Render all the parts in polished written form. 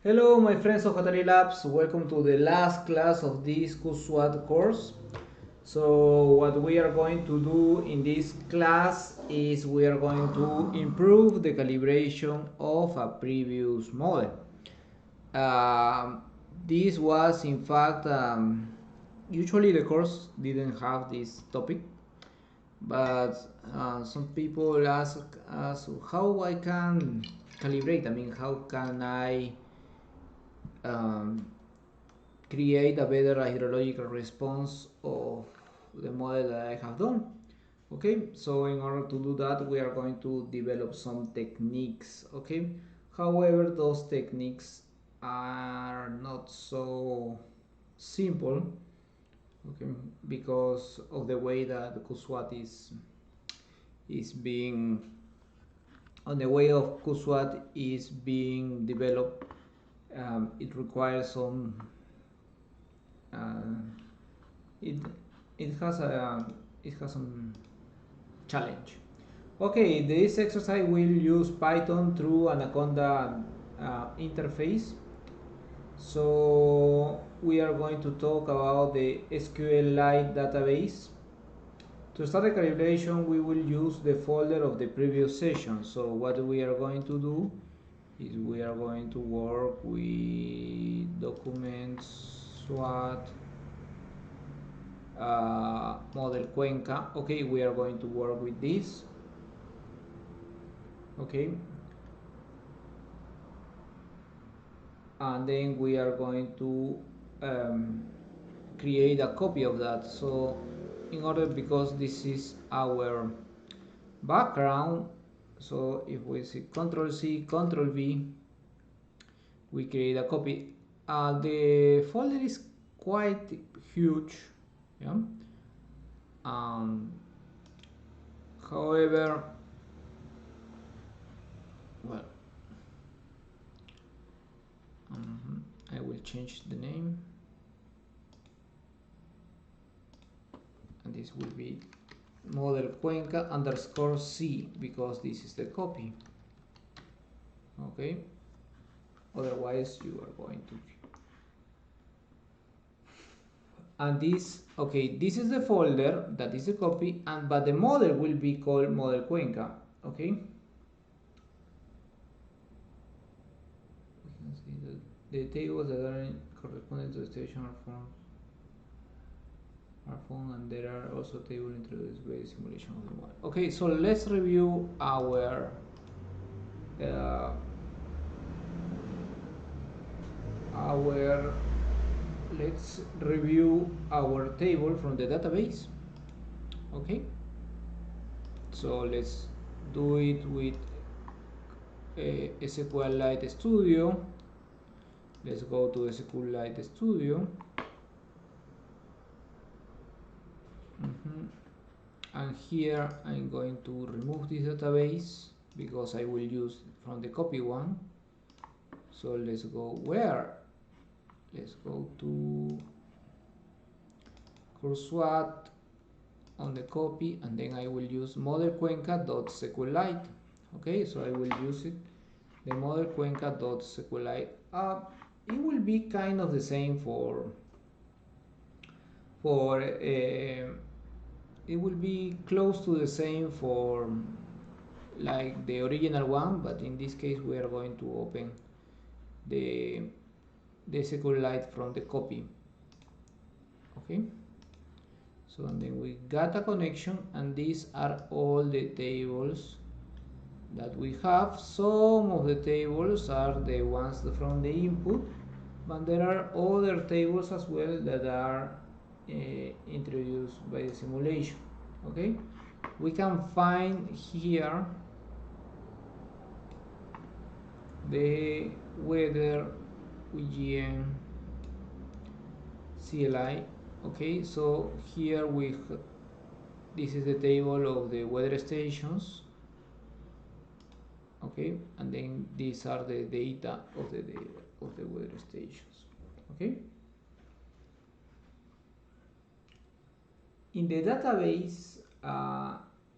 Hello my friends of Qatari Labs, welcome to the last class of this SWAT course. So what we are going to do in this class is we are going to improve the calibration of a previous model. This was in fact, usually the course didn't have this topic, but some people ask us how I can calibrate. I mean, how can I um, create a better hydrological response of the model that I have done. Okay, so in order to do that, we are going to develop some techniques. Okay, however, those techniques are not so simple. Okay, because of the way that the QSWAT is being on the way of QSWAT is being developed. It requires some uh, it it has some challenge. Okay, this exercise will use Python through Anaconda interface. So we are going to talk about the SQLite database. To start the calibration, we will use the folder of the previous session. So what we are going to do is we are going to work with documents, SWAT, model Cuenca. Okay, we are going to work with this. Okay, and then we are going to create a copy of that. So in order, because this is our background, so if we see Ctrl C, Ctrl V, we create a copy. The folder is quite huge, yeah. However, well, I will change the name, and this will be model Cuenca underscore C, because this is the copy. Okay, otherwise you are going to, and this, okay, this is the folder that is a copy, and but the model will be called model Cuenca. Okay, we can see that the tables that are corresponding to the station are found, and there are also tables introduced by the simulation of the model. Okay, so let's review our let's review our table from the database. Okay, so let's do it with SQLite Studio. Let's go to SQLite Studio. And here I'm going to remove this database because I will use from the copy one. So let's go where? Let's go to SWAT on the copy, and then I will use model Cuenca.SQLite. Okay, so I will use it, the model Cuenca.SQLite. It will be kind of the same it will be close to the same for like the original one, but in this case we are going to open the SQLite from the copy. Okay, so and then we got a connection, and these are all the tables that we have. Some of the tables are the ones from the input, but there are other tables as well that are introduced by the simulation. Okay, we can find here the weather QGIS CLI. Okay, so here this is the table of the weather stations. Okay, and then these are the data of the weather stations. Okay, in the database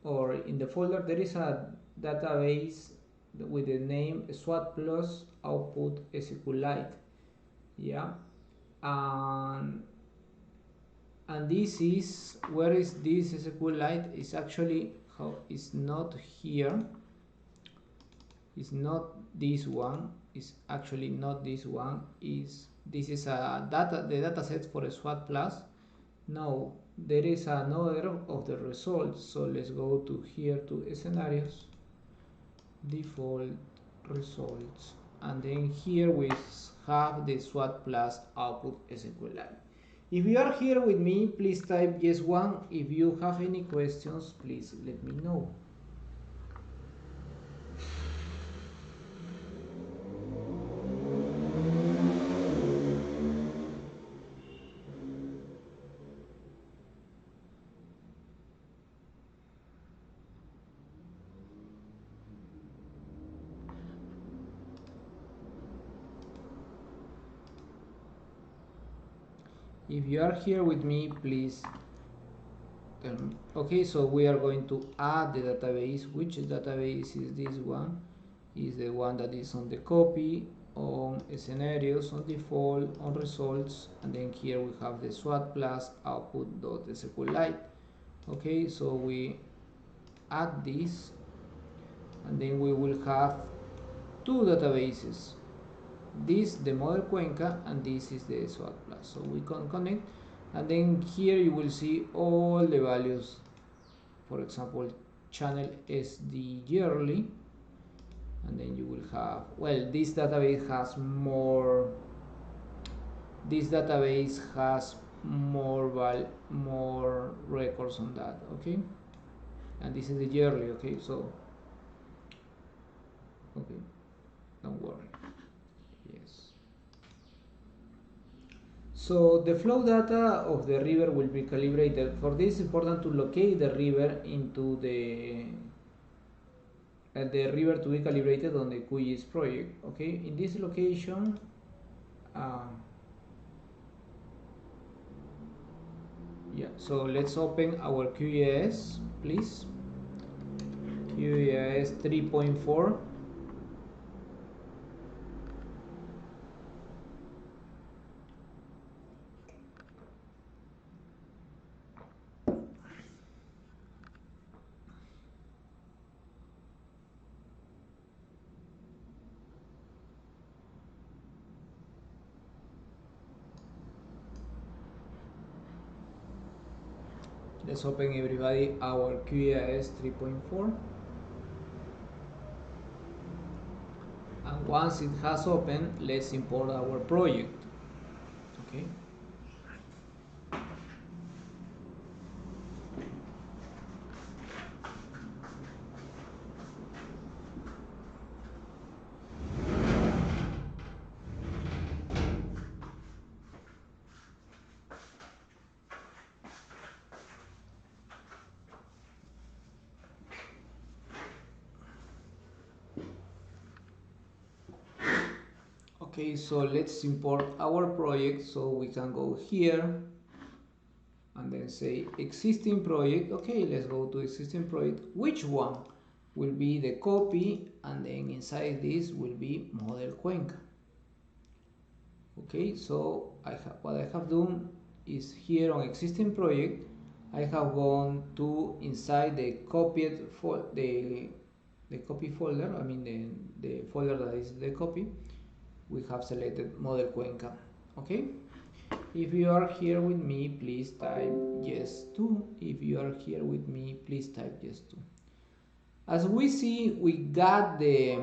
or in the folder there is a database with the name SWAT plus output SQLite. Yeah, and this is, where is this SQLite? Is actually, how is not here, is not this one, is actually not this one, is this is a data, the data set for a SWAT plus. Now there is another of the results, so let's go to here to scenarios, default results, and then here we have the SWAT plus output SQLite. If you are here with me, please type yes one. If you have any questions, please let me know. If you are here with me, please tell me. Okay, so we are going to add the database. Which database is this one? Is the one that is on the copy, on scenarios, on default, on results, and then here we have the SWAT plus output.SQLite. Okay, so we add this, and then we will have two databases. This the model Cuenca, and this is the SWAT plus. So we can connect, and then here you will see all the values. For example, channel SD yearly, and then you will have, well, this database has more, more records on that. Okay, and this is the yearly. Okay, so okay, don't worry. Yes. So the flow data of the river will be calibrated. For this, it's important to locate the river into the river to be calibrated on the QGIS project. Okay, in this location, yeah. So let's open our QGIS, please. QGIS 3.4. Let's open, everybody, our QGIS 3.4. And once it has opened, let's import our project. Okay. Okay, so let's import our project. So we can go here and then say existing project. Okay, let's go to existing project. Which one will be the copy, and then inside this will be model Cuenca. Okay, so what I have done is here on existing project, I have gone to inside the copied the copy folder. I mean the folder that is the copy. We have selected model Cuenca. Okay, if you are here with me, please type yes 2. If you are here with me, please type yes 2. As we see, we got the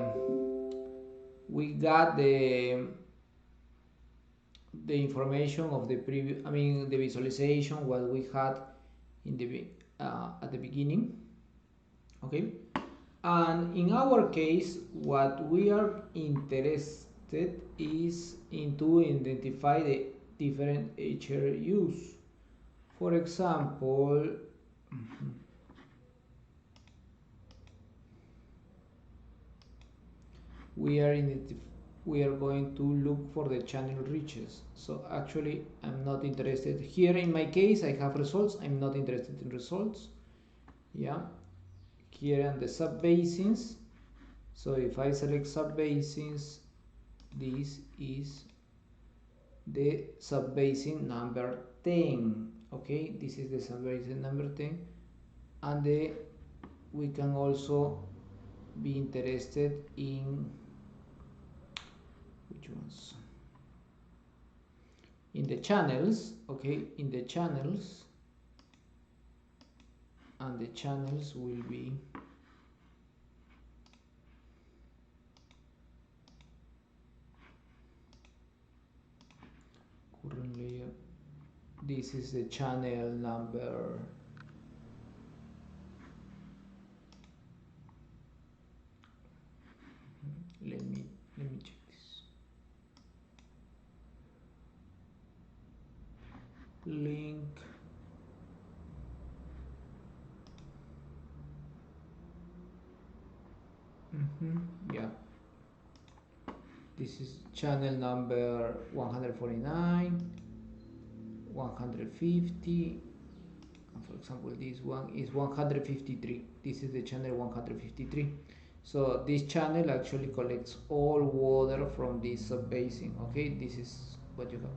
information of the previous, I mean the visualization what we had in the at the beginning. Okay, and in our case, what we are interested is into identify the different HRUs. For example, we are going to look for the channel reaches. So actually I'm not interested here. In my case, I have results. I'm not interested in results. Yeah, here in the sub basins. So if I select subbasins, this is the subbasin number 10. Okay, this is the subbasin number 10, and we can also be interested in which ones, in the channels. Okay, in the channels, and the channels will be current layer. This is the channel number, let me check this. Link. Yeah, this is channel number 149, 150, and for example this one is 153. This is the channel 153. So this channel actually collects all water from this subbasin. Okay, this is what you have.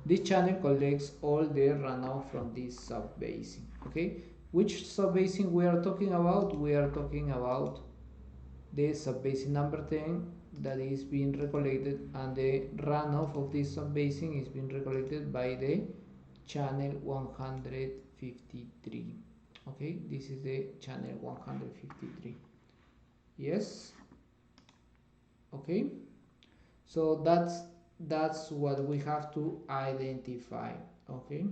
This channel collects all the runoff from this subbasin. Okay, which subbasin we are talking about? We are talking about the subbasin number 10 that is being recollected, and the runoff of this subbasin is being recollected by the channel 153. Okay, this is the channel 153. Yes. Okay, so that's what we have to identify. Okay,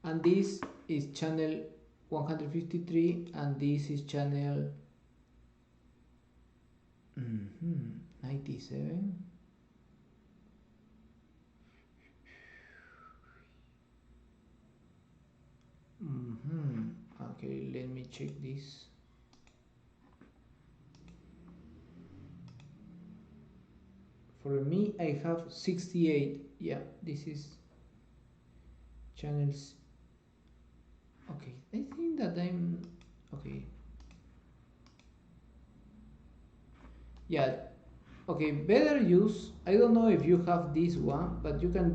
and this is channel 153, and this is channel 97. Okay, let me check this. For me, I have 68. Yeah, this is channels. Okay, I think that I'm okay. Yeah, okay, better use, I don't know if you have this one, but you can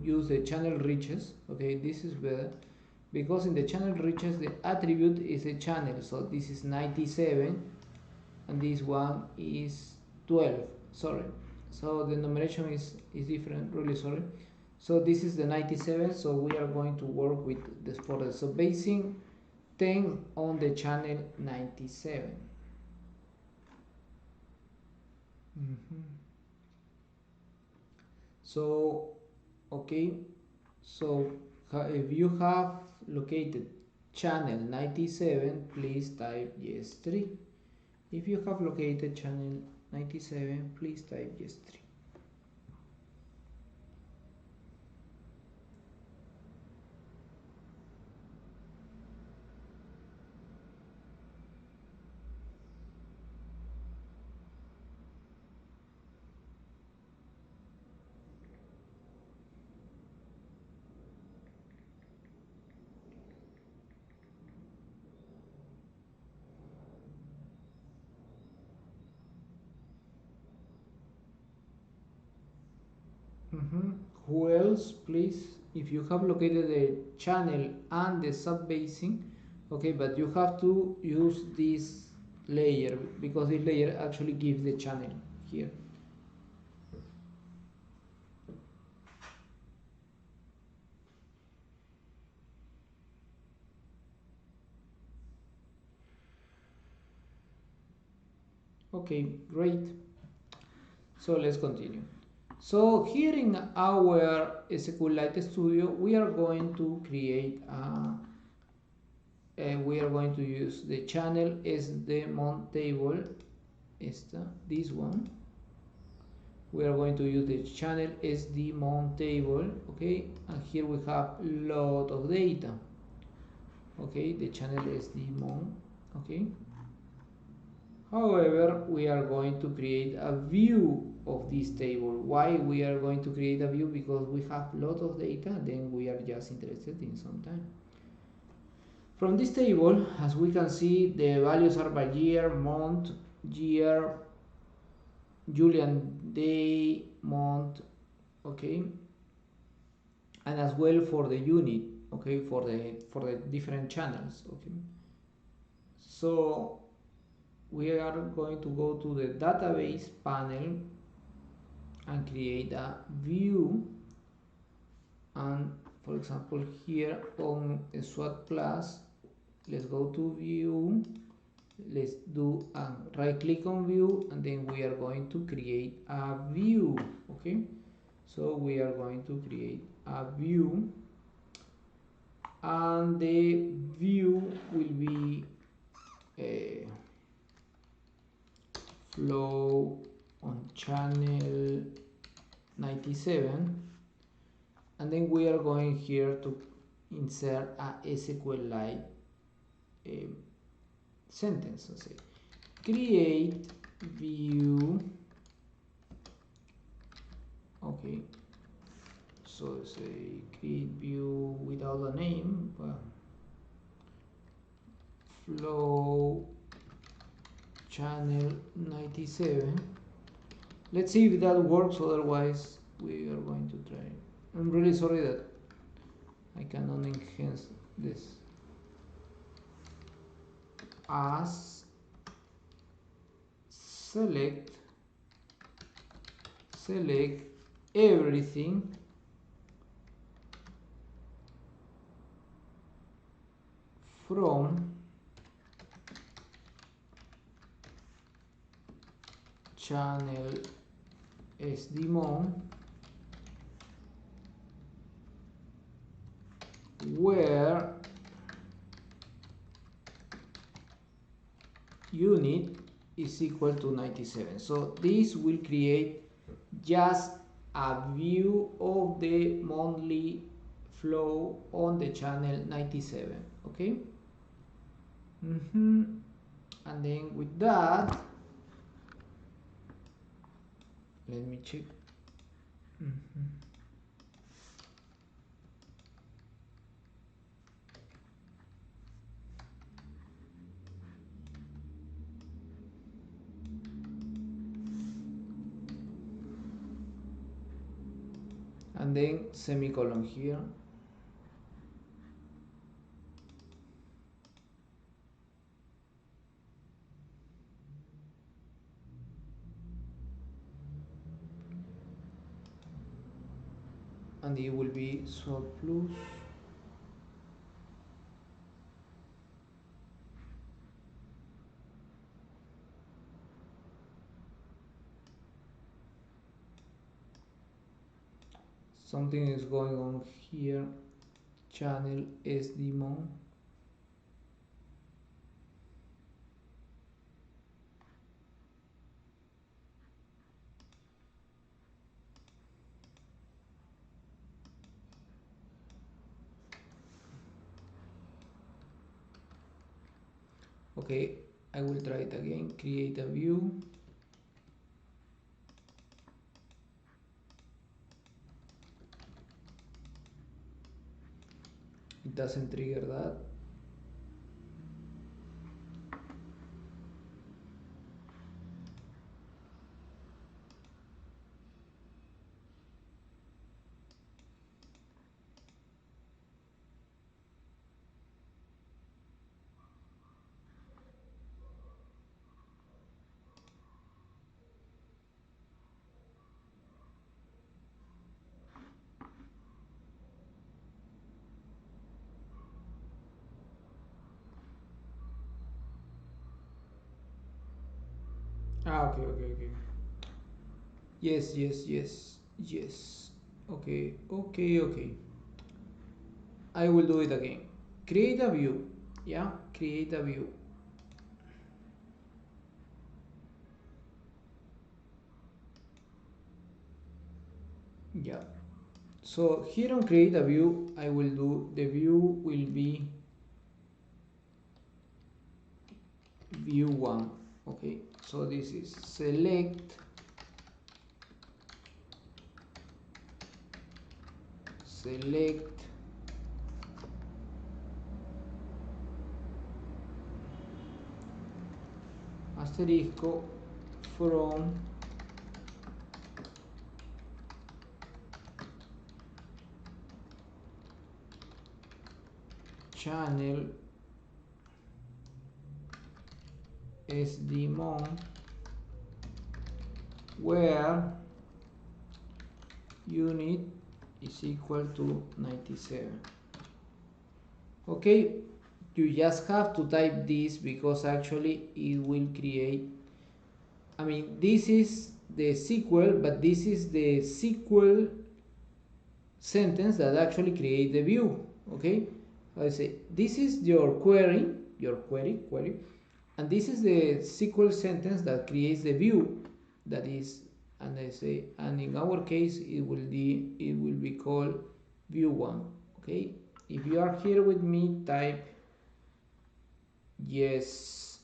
use the channel reaches. Okay, this is better, because in the channel reaches the attribute is a channel. So this is 97 and this one is 12. Sorry, so the numeration is different, really sorry. So this is the 97, so we are going to work with this for the subbasing 10 on the channel 97. So okay, so if you have located channel 97, please type yes 3. If you have located channel 97, please type yes 3. Who else, please? If you have located the channel and the subbasin, okay, but you have to use this layer, because this layer actually gives the channel here. Okay, great. So let's continue. So here in our SQLite Studio, we are going to create we are going to use the channel as the mount table. This one. We are going to use the channel as the mount table. Okay, and here we have lot of data. Okay, the channel is the mount. Okay. However, we are going to create a view of this table. Why we are going to create a view? Because we have a lot of data, then we are just interested in some time. From this table, as we can see, the values are by year, month, year, Julian day, month, okay, and as well for the unit, okay, for the different channels, okay. So we are going to go to the database panel and create a view, and for example here on SWAT plus, let's go to view, let's do a right click on view, and then we are going to create a view, okay. So we are going to create a view, and the view will be a flow on channel 97, and then we are going here to insert a SQLite sentence. So say create view, okay, so say create view without a name, flow channel 97. Let's see if that works, otherwise we are going to try. I'm really sorry that I cannot enhance this. As select everything from channel SDMON where unit is equal to 97. So this will create just a view of the monthly flow on the channel 97, okay. And then with that, let me check. And then semicolon here. And it will be SWAT plus something is going on here, channel SDMON. Okay, I will try it again. Create a view. It doesn't trigger that. Okay. Yes. Okay. I will do it again. Create a view. Yeah, create a view. Yeah. So here on create a view, I will do the view will be view 1. Okay, so this is select asterisco from channel SDMON where unit is equal to 97. Okay, you just have to type this because actually it will create, I mean, this is the SQL, but this is the SQL sentence that actually create the view. Okay, I say this is your query, and this is the SQL sentence that creates the view that is, and I say, and in our case it will be called view 1. Okay, if you are here with me, type yes.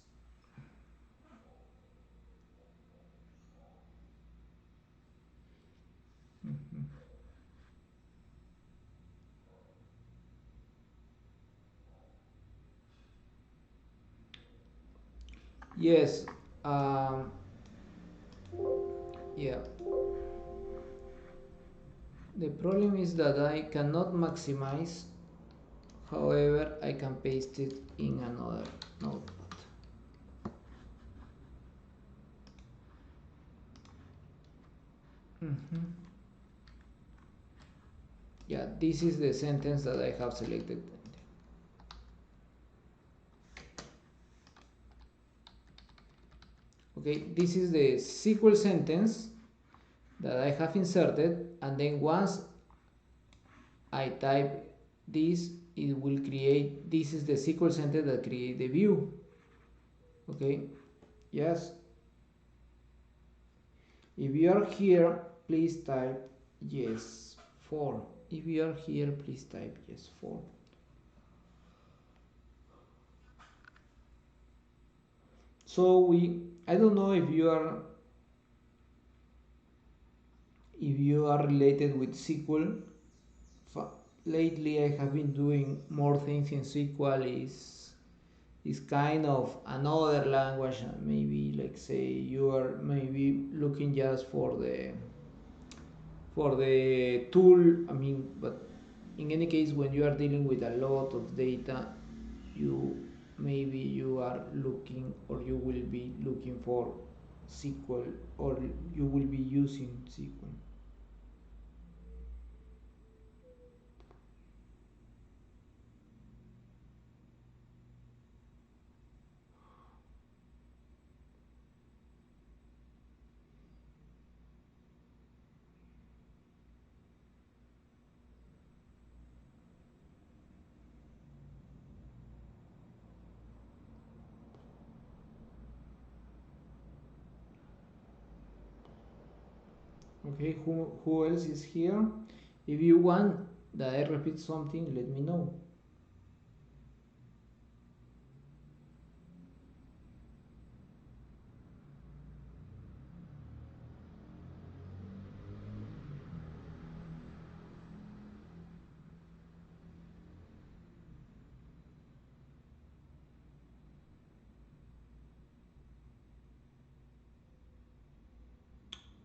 Yes, yeah. The problem is that I cannot maximize, however, I can paste it in another notepad. Yeah, this is the sentence that I have selected. Okay, this is the SQL sentence that I have inserted, and then once I type this, it will create, this is the SQL sentence that create the view. Okay, yes. If you are here, please type yes 4. If you are here, please type yes 4. So I don't know if you are related with SQL. Lately I have been doing more things in SQL. Is kind of another language, maybe like say you are maybe looking just for the tool, I mean, but in any case when you are dealing with a lot of data, maybe you are looking, or you will be looking for SQL, or you will be using SQL. Okay, who else is here? If you want that I repeat something, let me know.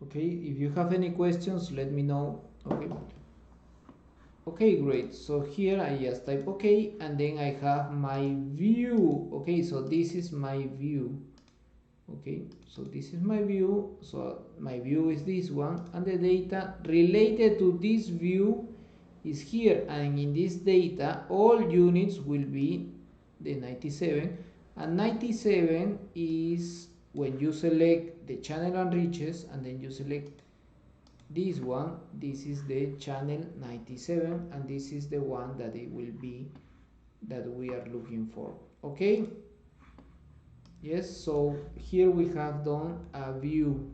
Okay, if you have any questions, let me know. Okay. Okay, great. So here I just type okay, and then I have my view. Okay, so this is my view. Okay, so this is my view. So my view is this one, and the data related to this view is here, and in this data all units will be the 97, and 97 is when you select the channel and reaches, and then you select this one, this is the channel 97, and this is the one that it will be that we are looking for. Okay, yes, so here we have done a view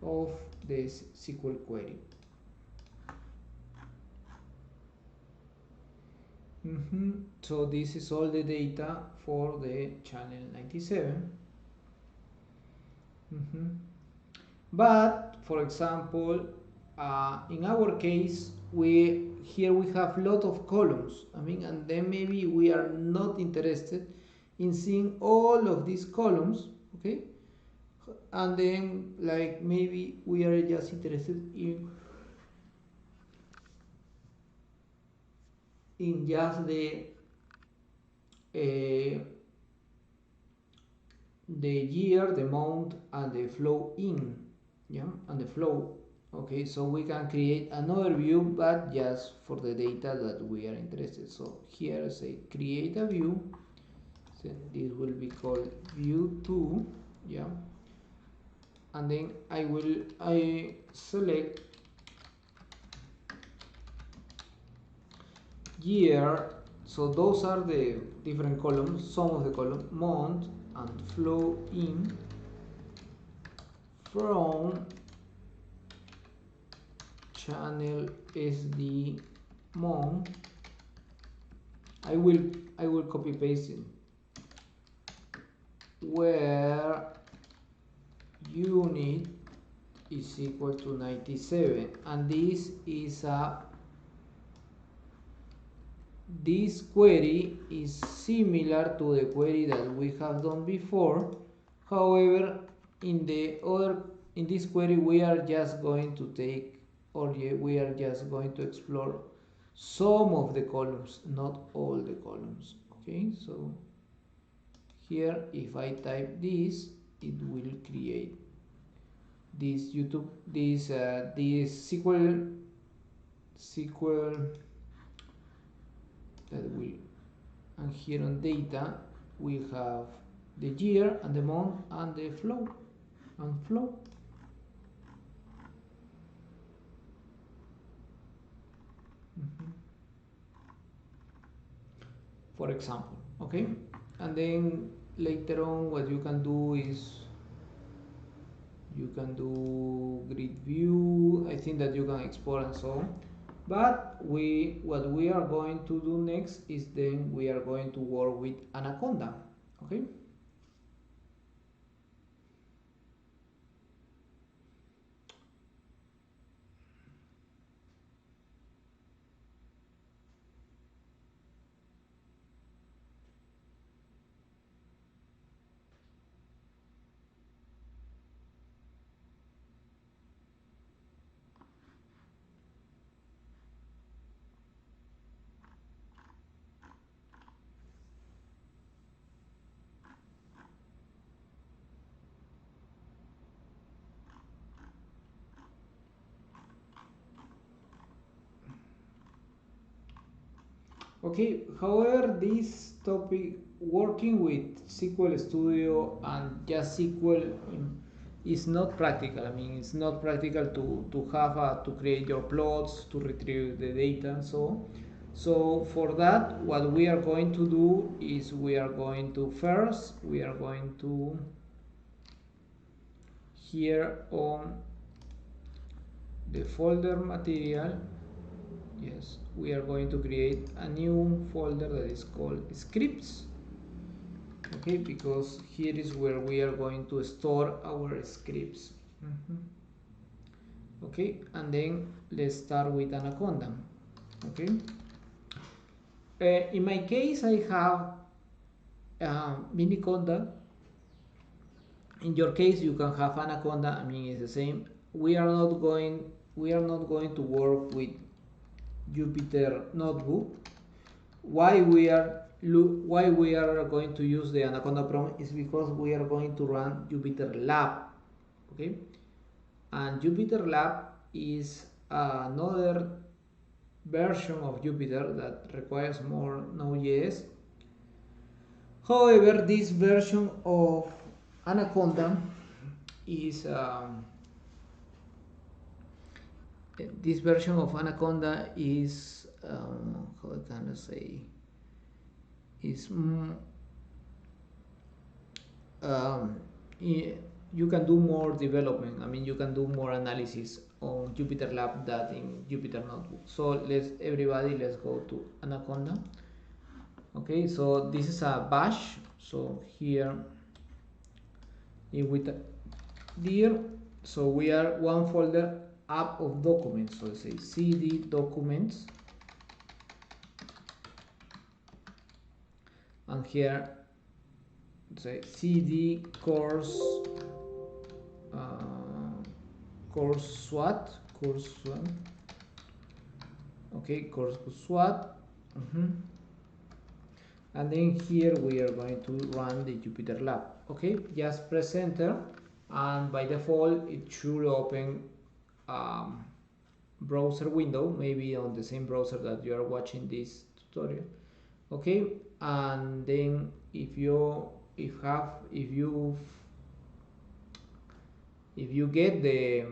of this SQL query. So this is all the data for the channel 97. But for example, in our case, here we have a lot of columns. I mean, and then maybe we are not interested in seeing all of these columns, okay? And then like maybe we are just interested in just uh, the year, the month, and the flow in, yeah, and the flow. Okay, so we can create another view, but just for the data that we are interested. So here I say create a view. So this will be called view 2, yeah, and then I select year. So those are the different columns, some of the column, month and flow in from channel SD month. I will copy paste it where unit is equal to 97, and this is this query is similar to the query that we have done before. However, in this query we are just going to take, or we are just going to explore some of the columns, not all the columns. Okay, so here if I type this, it will create this SQL that will, and here on data we have the year and the month and the flow for example. Okay, and then later on what you can do is you can do grid view. I think that you can export and so on, but what we are going to do next is then we are going to work with Anaconda. Okay, okay. However, this topic working with SQL Studio and just SQL is not practical. I mean, it's not practical to have to create your plots, to retrieve the data and so on. So for that, what we are going to do is we are going to here on the folder material, yes, we are going to create a new folder that is called scripts. Okay, because here is where we are going to store our scripts. Okay, and then let's start with Anaconda. Okay, in my case I have Miniconda. In your case you can have Anaconda. I mean, it's the same. We are not going to work with Jupyter Notebook. Why we are going to use the Anaconda prompt is because we are going to run Jupyter Lab. Okay, and Jupyter Lab is another version of Jupyter that requires more Node.js. However, this version of Anaconda is how can I say, is you can do more development. I mean, you can do more analysis on Jupyter Lab than in Jupyter Notebook. So let's go to Anaconda. Okay, so this is a bash. So here with dir, so we are one folder up of documents. So say cd documents, and here say cd course SWAT, okay, course SWAT. And then here we are going to run the Jupyter Lab. Okay, just press enter, and by default it should open browser window, maybe on the same browser that you are watching this tutorial. Okay, and then if you get the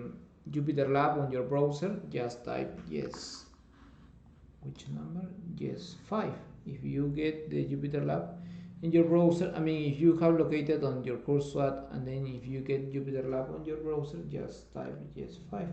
Jupyter Lab on your browser, just type yes. Which number? Yes, 5. If you get the Jupyter Lab in your browser, I mean, if you have located on your course SWAT, and then if you get Jupyter Lab on your browser, just type yes, 5.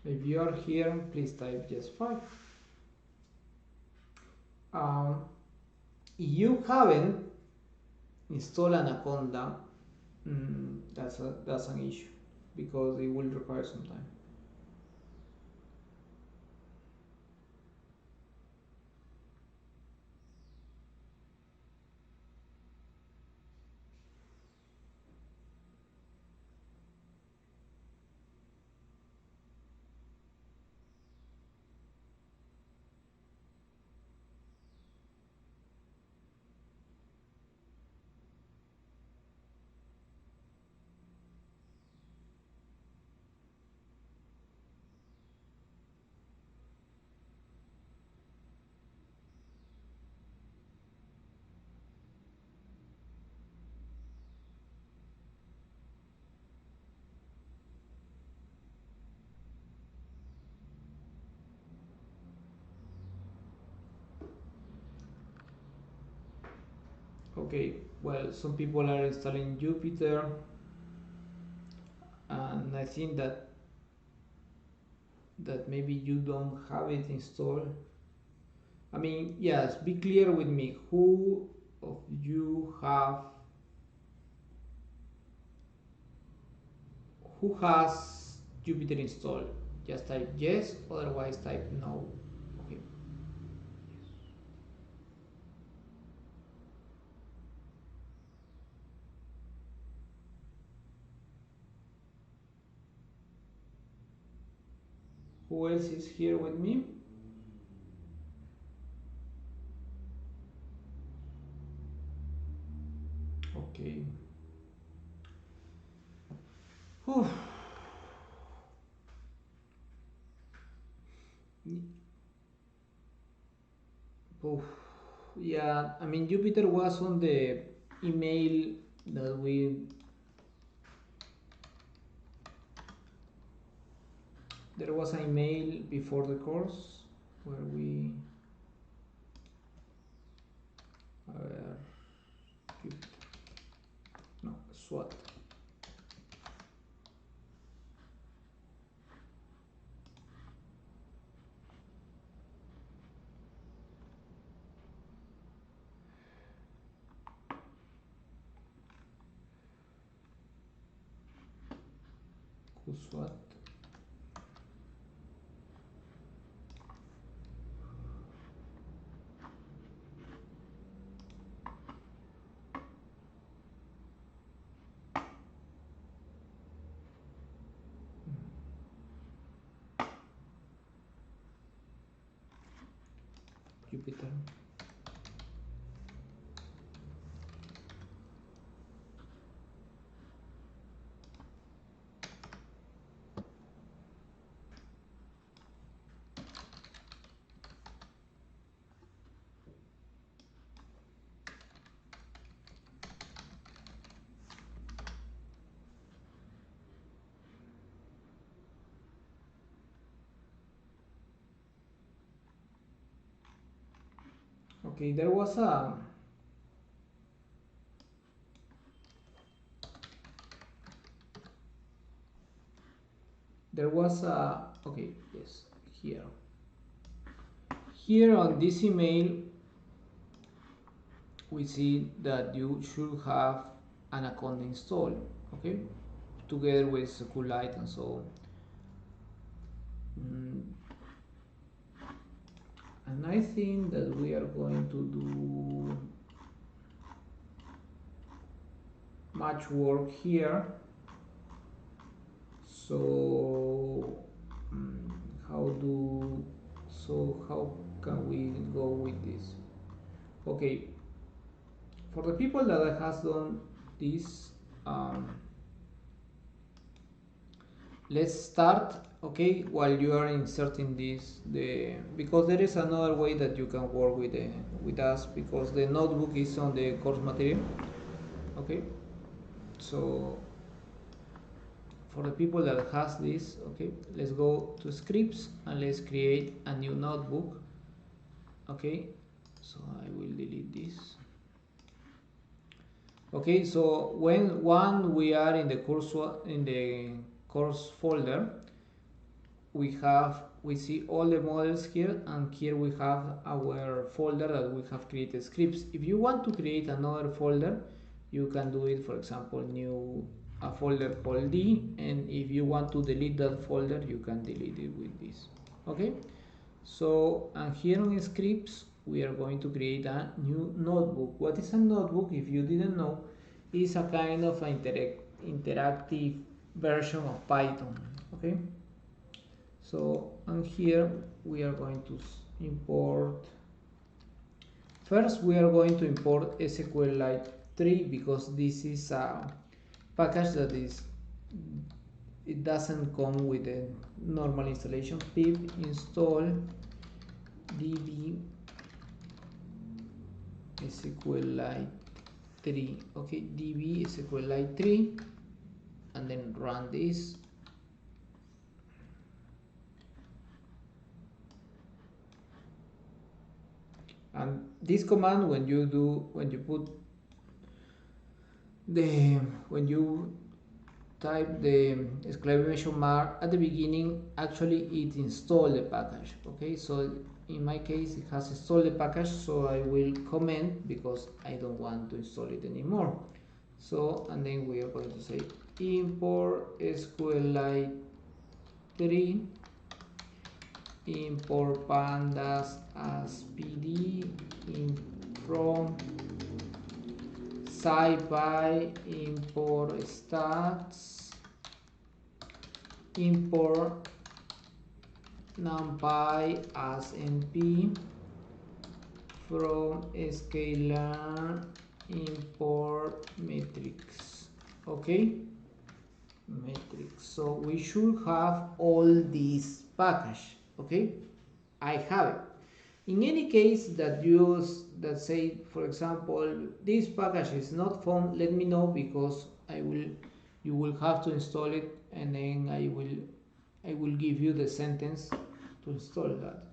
If you are here, please type yes, 5. If you haven't installed Anaconda, that's an issue, because it will require some time. Okay, well, some people are installing Jupyter, and I think that maybe you don't have it installed. I mean, yes, be clear with me. Who of you who has Jupyter installed? Just type yes, otherwise type no. Okay. Who else is here with me? Okay. Whew. Oof. Yeah, I mean, Jupyter was on the email that there was an email before the course where we no, SWAT. SWAT. Jupyter. Okay, there was a okay, yes, here on this email we see that you should have Anaconda installed, okay, together with SQLite and so on. And I think that we are going to do much work here. So how can we go with this? Okay, for the people that has done this, let's start. Okay, while you are inserting this, because there is another way that you can work with us, because the notebook is on the course material. Okay, so for the people that has this, okay, let's go to scripts and let's create a new notebook. Okay, so I will delete this. Okay, so when we are in the course folder, we see all the models here, and here we have our folder that we have created scripts. If you want to create another folder, you can do it. For example, new a folder called D, and if you want to delete that folder, you can delete it with this. Okay, so and here on scripts we are going to create a new notebook. What is a notebook? If you didn't know, is a kind of interactive version of Python. Okay, so and here we are going to import. First, we are going to import SQLite 3 because this is a package that it doesn't come with a normal installation. Pip install db SQLite 3. Okay, db SQLite 3, and then run this. And this command, when you type the exclamation mark at the beginning, actually it installed the package. Okay, so in my case it has installed the package, so I will comment because I don't want to install it anymore. So, and then we are going to say import SQLite 3, import pandas as pd from scipy, import stats, import numpy as np, from scalar, import metrics. Okay, metrics. So we should have all these package. Okay, I have it. In any case that say, for example, this package is not found, let me know, because you will have to install it, and then I will give you the sentence to install that.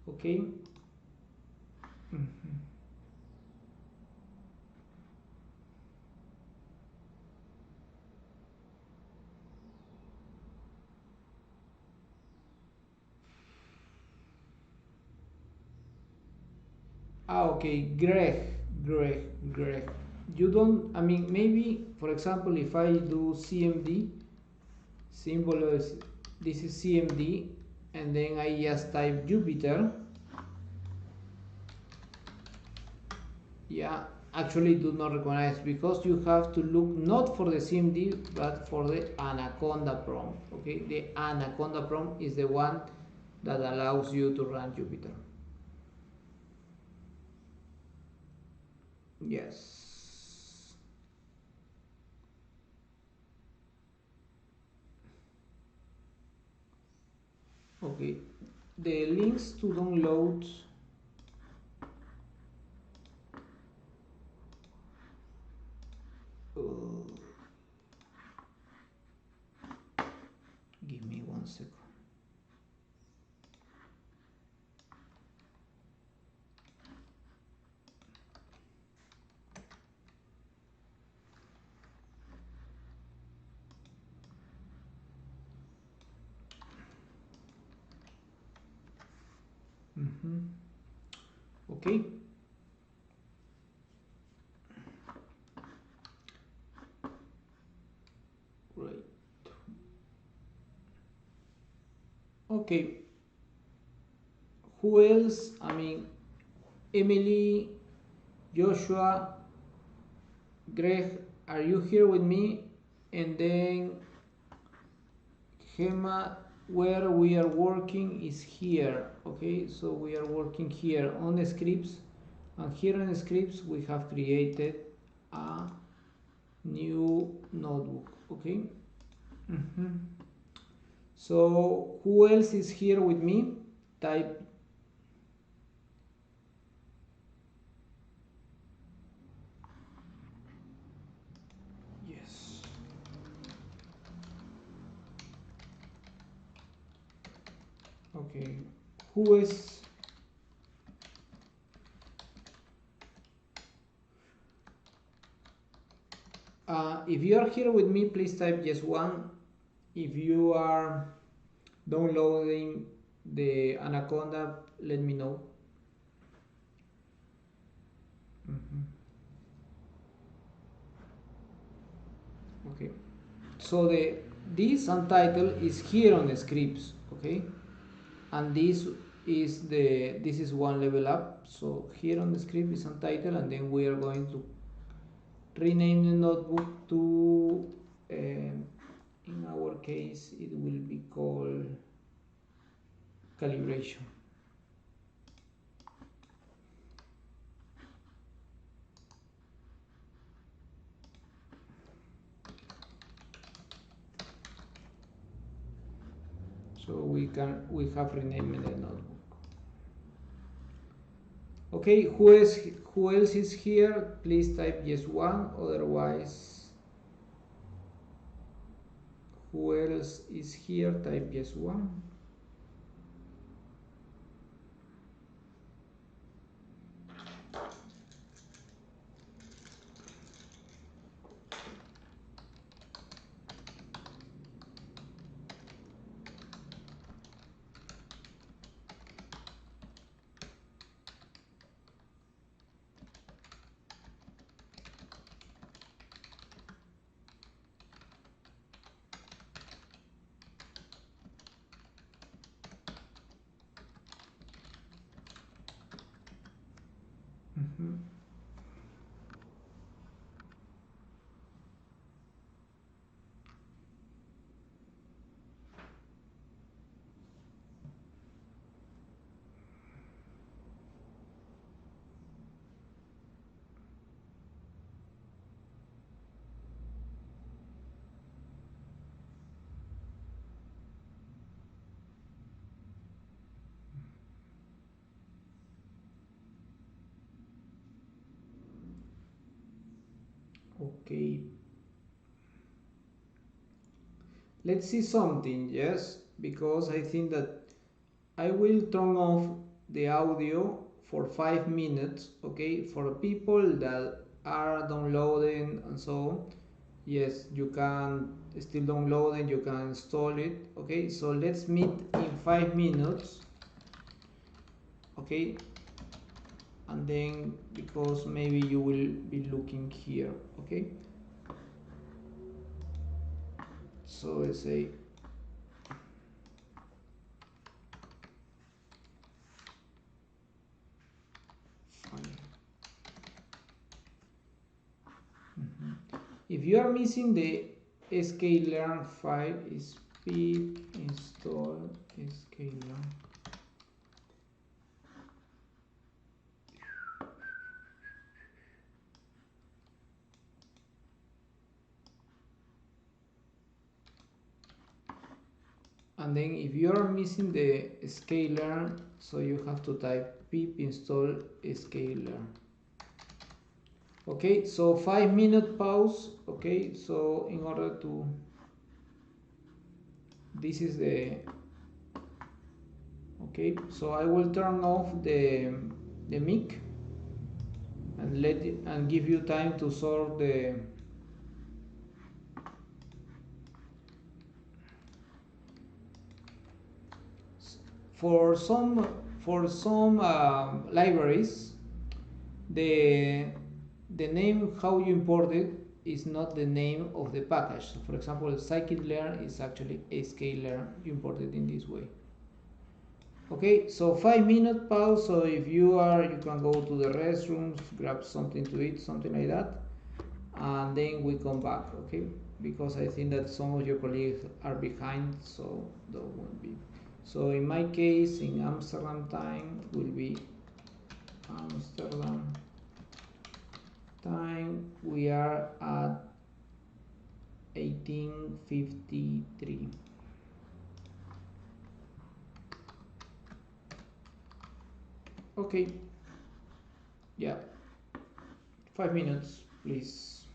Okay. Okay, Greg. You don't, I mean, maybe, for example, if I do CMD, symbol is, this is CMD, and then I just type Jupiter. Yeah, actually do not recognize, because you have to look not for the CMD but for the Anaconda prompt. Okay, the Anaconda prompt is the one that allows you to run Jupiter. Yes. Okay, the links to download give me 1 second. Okay. Great. Okay. Who else? I mean, Emily, Joshua, Greg, are you here with me? And then Gemma, where we are working is here. Okay, so we are working here on the scripts, and here on the scripts we have created a new notebook. Okay. So who else is here with me? Type. Yes. Okay. Who is? If you are here with me, please type yes one. If you are downloading the Anaconda, let me know. Okay. So this untitled is here on the scripts. Okay. And this is one level up. So here on the script is untitled, and then we are going to rename the notebook to in our case it will be called calibration. So we have renamed the notebook. Okay, who else is here? Please type yes one, otherwise who else is here? Type yes one. Okay, let's see something. Yes, because I think that I will turn off the audio for 5 minutes. Okay, for people that are downloading and so on. Yes, you can still download it, you can install it. Okay, so let's meet in 5 minutes. Okay, and then because maybe you will be looking here. Okay, so let's say if you are missing the sklearn file, is pip install sklearn. And then if you are missing the sklearn, so you have to type pip install sklearn. Okay, so 5-minute pause. Okay, so in order to, this is the, okay, so I will turn off the mic and let it, and give you time to sort the for some for some libraries, the the name how you import it is not the name of the package. So for example, scikit-learn is actually sklearn. You import it in this way. Okay, so 5 minute pause. So if you are, you can go to the restrooms, grab something to eat, something like that, and then we come back. Okay, because I think that some of your colleagues are behind, so that won't be. So in my case, in Amsterdam time will be Amsterdam time. We are at 18:53. Okay, yeah, 5 minutes, please.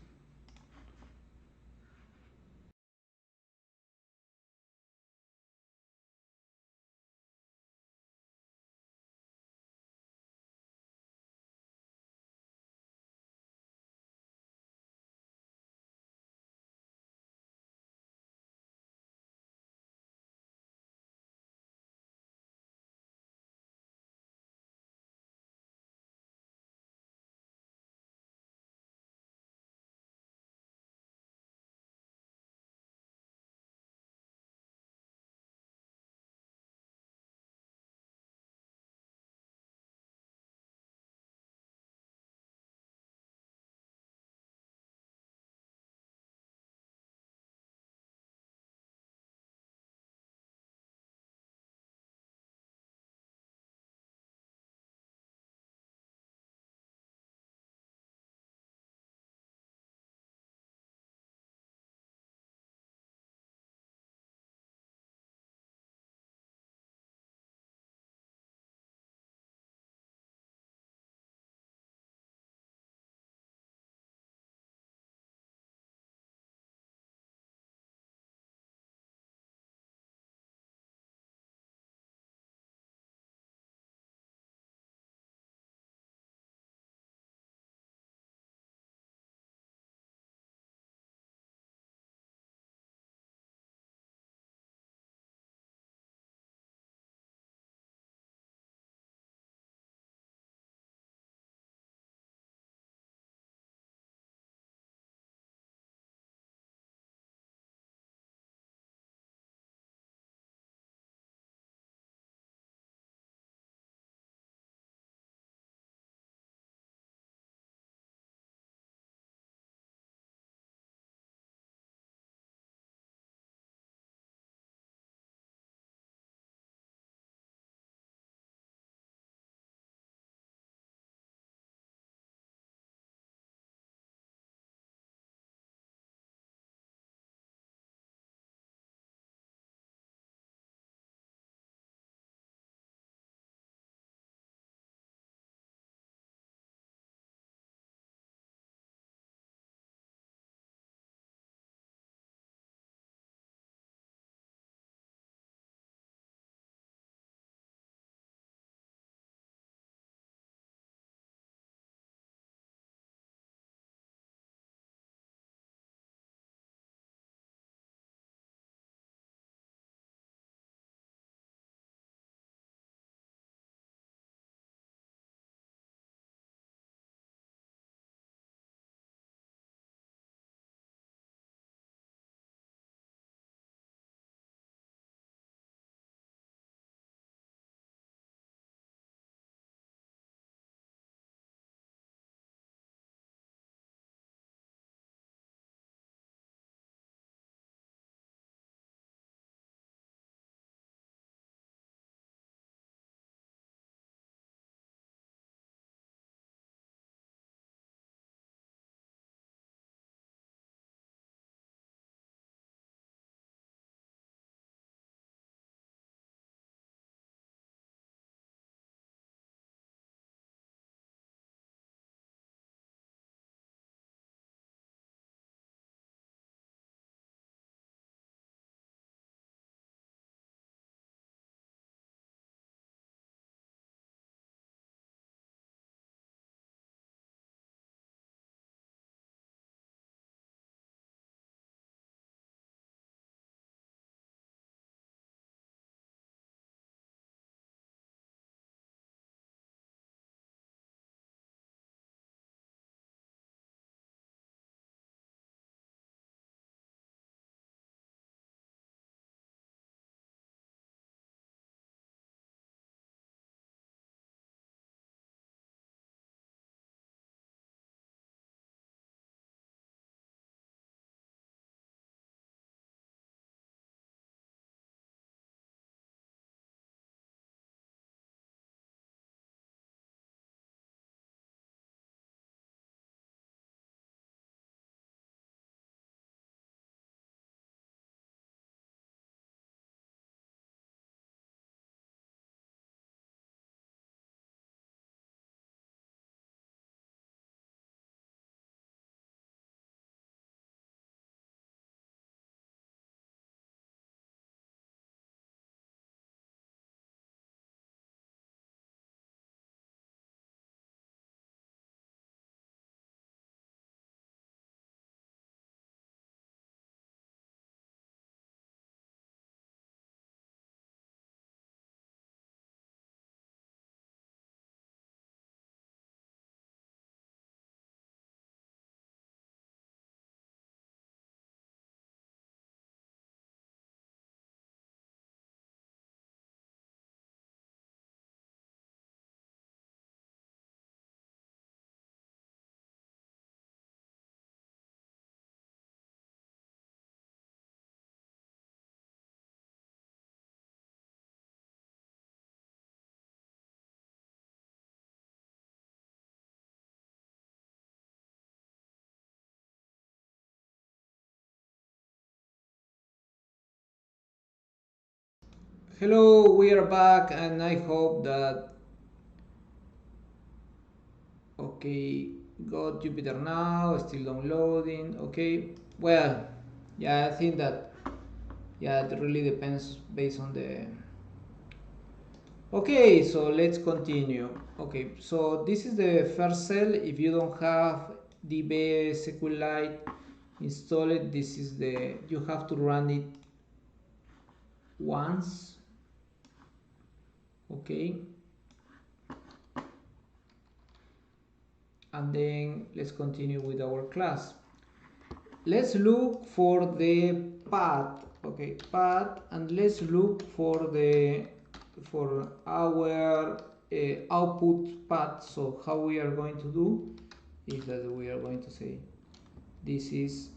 Hello, we are back, and I hope that okay, got Jupyter now, still downloading. Okay, well, yeah, I think that it really depends based on the. Okay, so let's continue. Okay, so this is the first cell. If you don't have DB SQLite installed, this is the you have to run it once. Okay, and then let's continue with our class. Let's look for the path. Okay, path, and let's look for our output path. So how we are going to do is that we are going to say this is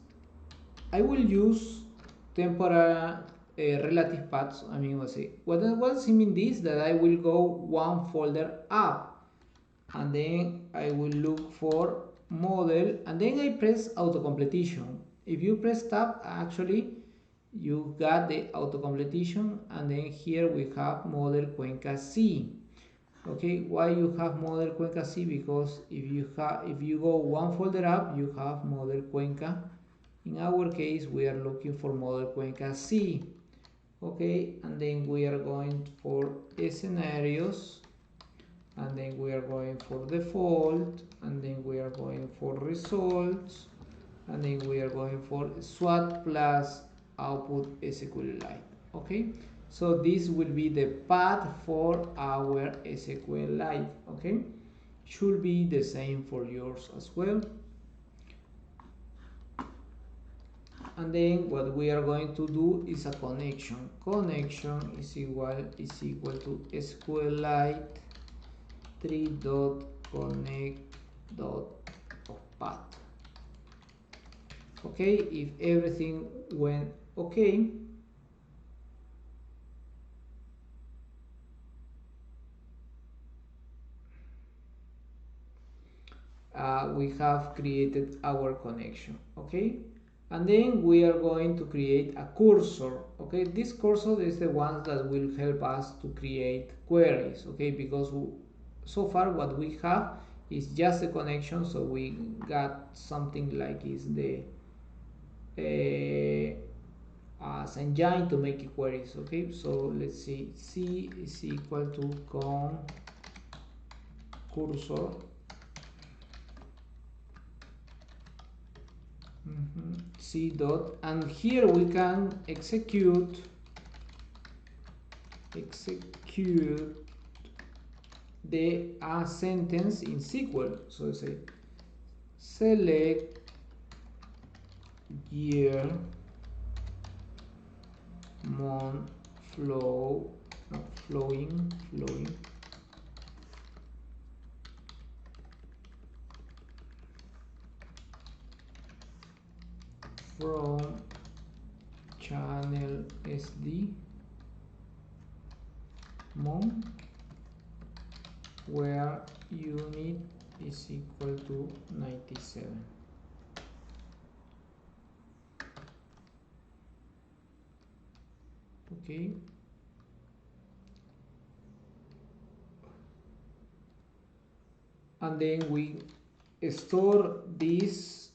I will use temporary relative paths. I mean, we'll say what does it mean this that I will go one folder up, and then I will look for model, and then I press auto completion. If you press tab, actually you got the auto completion, and then here we have model Cuenca C. Okay, why you have model Cuenca C? Because if you go one folder up, you have model Cuenca. In our case, we are looking for model Cuenca C. Okay, and then we are going for scenarios, and then we are going for default, and then we are going for results, and then we are going for SWAT plus output SQLite. Okay, so this will be the path for our SQLite. Okay, should be the same for yours as well. And then what we are going to do is a connection. Connection is equal to SQLite 3.connect.path. Okay, if everything went okay, we have created our connection. Okay, and then we are going to create a cursor. Okay, this cursor is the one that will help us to create queries. Okay, because so far what we have is just a connection, so we got something like is the as engine to make queries. Okay, so let's see, C is equal to con cursor C dot, and here we can execute the sentence in SQL. So say select year month flow, not flowing from channel SD month where unit is equal to 97. Okay, and then we store this.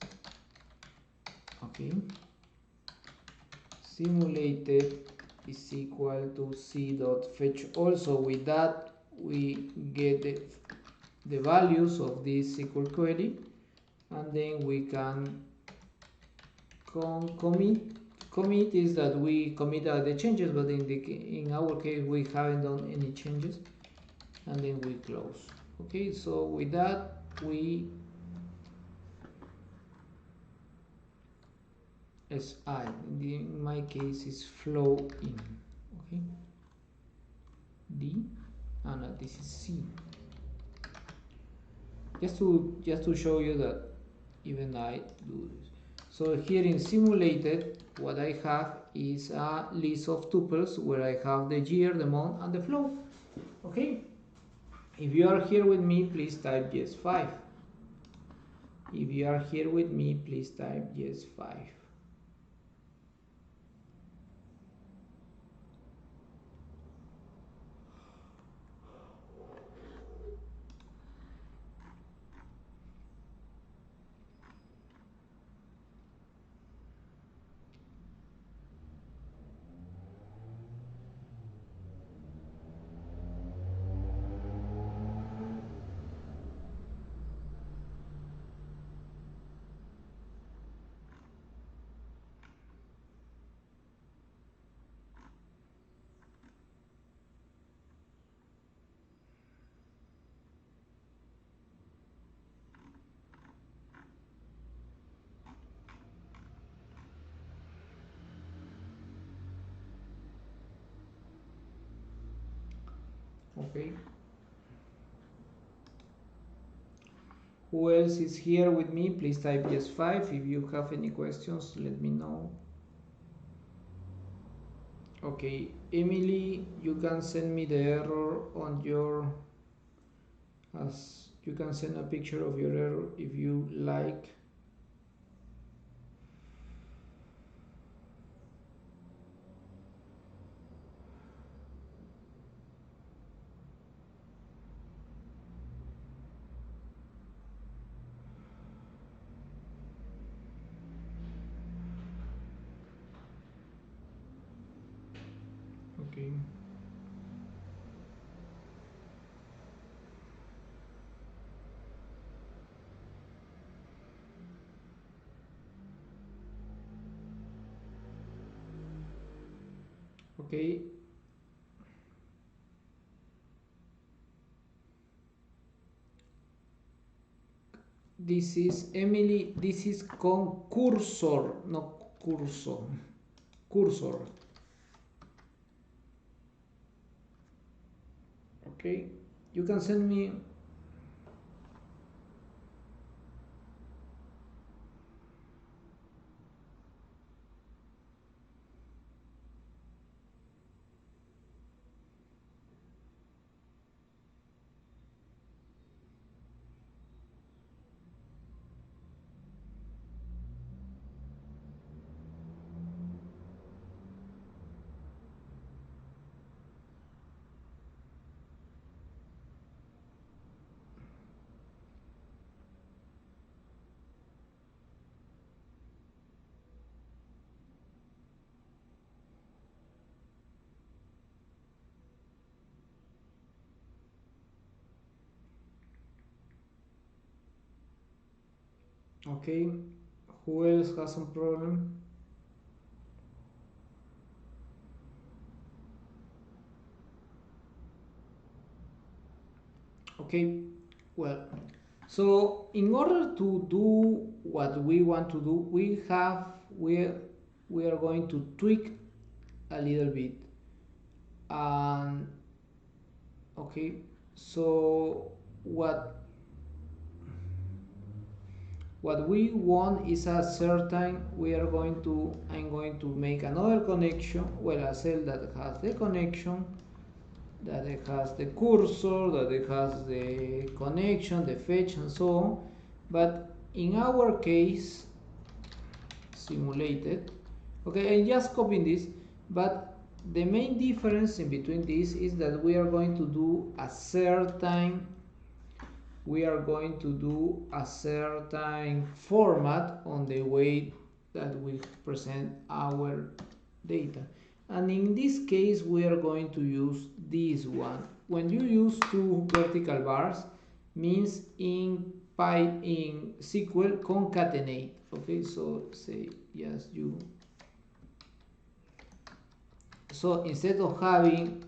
Okay, simulated is equal to c dot fetch. Also with that we get the values of this SQL query, and then we can commit is that we commit the changes, but in our case we haven't done any changes, and then we close. Okay, so with that we SI in my case is flow in. Okay, D, and this is C. Just to show you that even I do this. So here in simulated, what I have is a list of tuples where I have the year, the month, and the flow. Okay, if you are here with me, please type yes 5. If you are here with me, please type yes 5. Okay. Who else is here with me? Please type yes 5. If you have any questions, let me know. Okay, Emily, you can send me the error on your, as you can send a picture of your error if you like. Okay. Okay. This is Emily. This is cursor, no cursor. Cursor. Okay. You can send me. Okay. Who else has some problem? Okay. Well, so in order to do what we want to do, we are going to tweak a little bit. And okay, so what we want is a certain, I'm going to make another connection, well, a cell that has the connection, that it has the cursor, that it has the connection, the fetch, and so on. But in our case, simulated, okay, I'm just copying this, but the main difference in between this is that we are going to do a certain format on the way that we present our data. And in this case, we are going to use this one. When you use two vertical bars, means in SQL concatenate. Okay, so say yes, you. So instead of having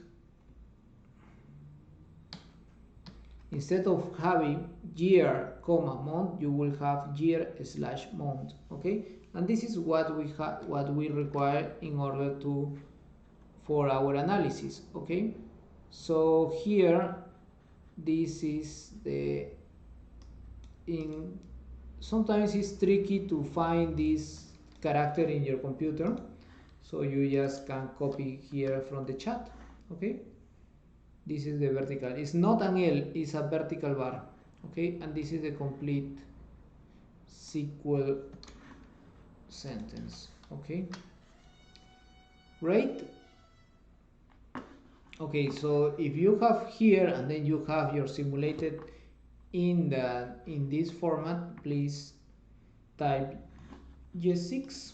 year comma month, you will have year slash month. Okay, and this is what we require in order for our analysis. Okay, so here this is sometimes it's tricky to find this character in your computer, so you just can copy here from the chat. Okay, this is the vertical, it's not an L, it's a vertical bar. Okay, and this is the complete SQL sentence. Okay, great. Okay, so if you have here and then you have your simulated in this format, please type G6.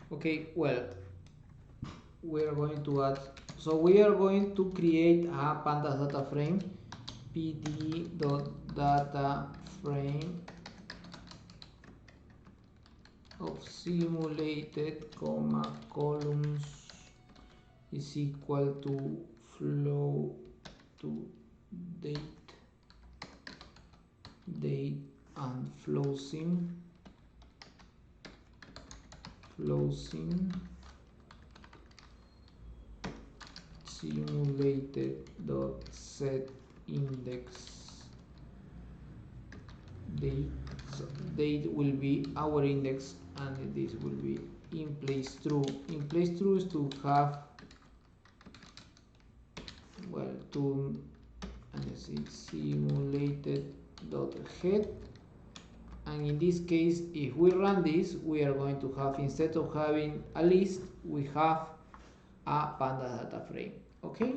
Okay, well, we are going to add, so we are going to create a pandas data frame, pd.data frame of simulated columns is equal to flow to date, date and floating simulated dot set index date. So date will be our index and this will be in place true. In place true is to have, well, to, and let's see, simulated dot head, and in this case if we run this we are going to have, instead of having a list, we have a pandas data frame. Okay,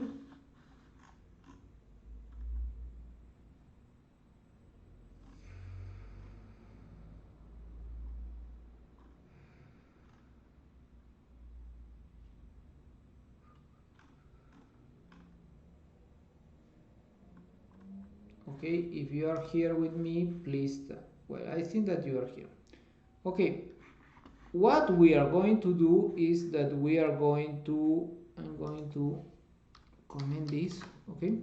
okay, if you are here with me, please, well, I think that you are here. Okay, what we are going to do is that we are going to, I'm going to comment this, okay,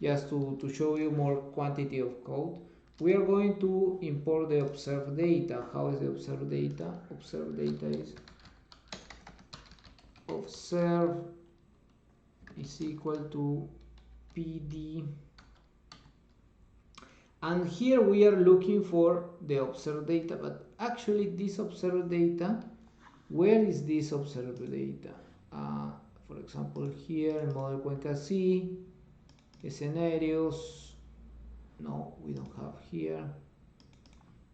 just to show you more quantity of code. We are going to import the observed data. How is the observed data? Observed data is observe is equal to PD, and here we are looking for the observed data, but actually this observed data, where is this observed data? For example, here in model Cuenca C, scenarios, no, we don't have here.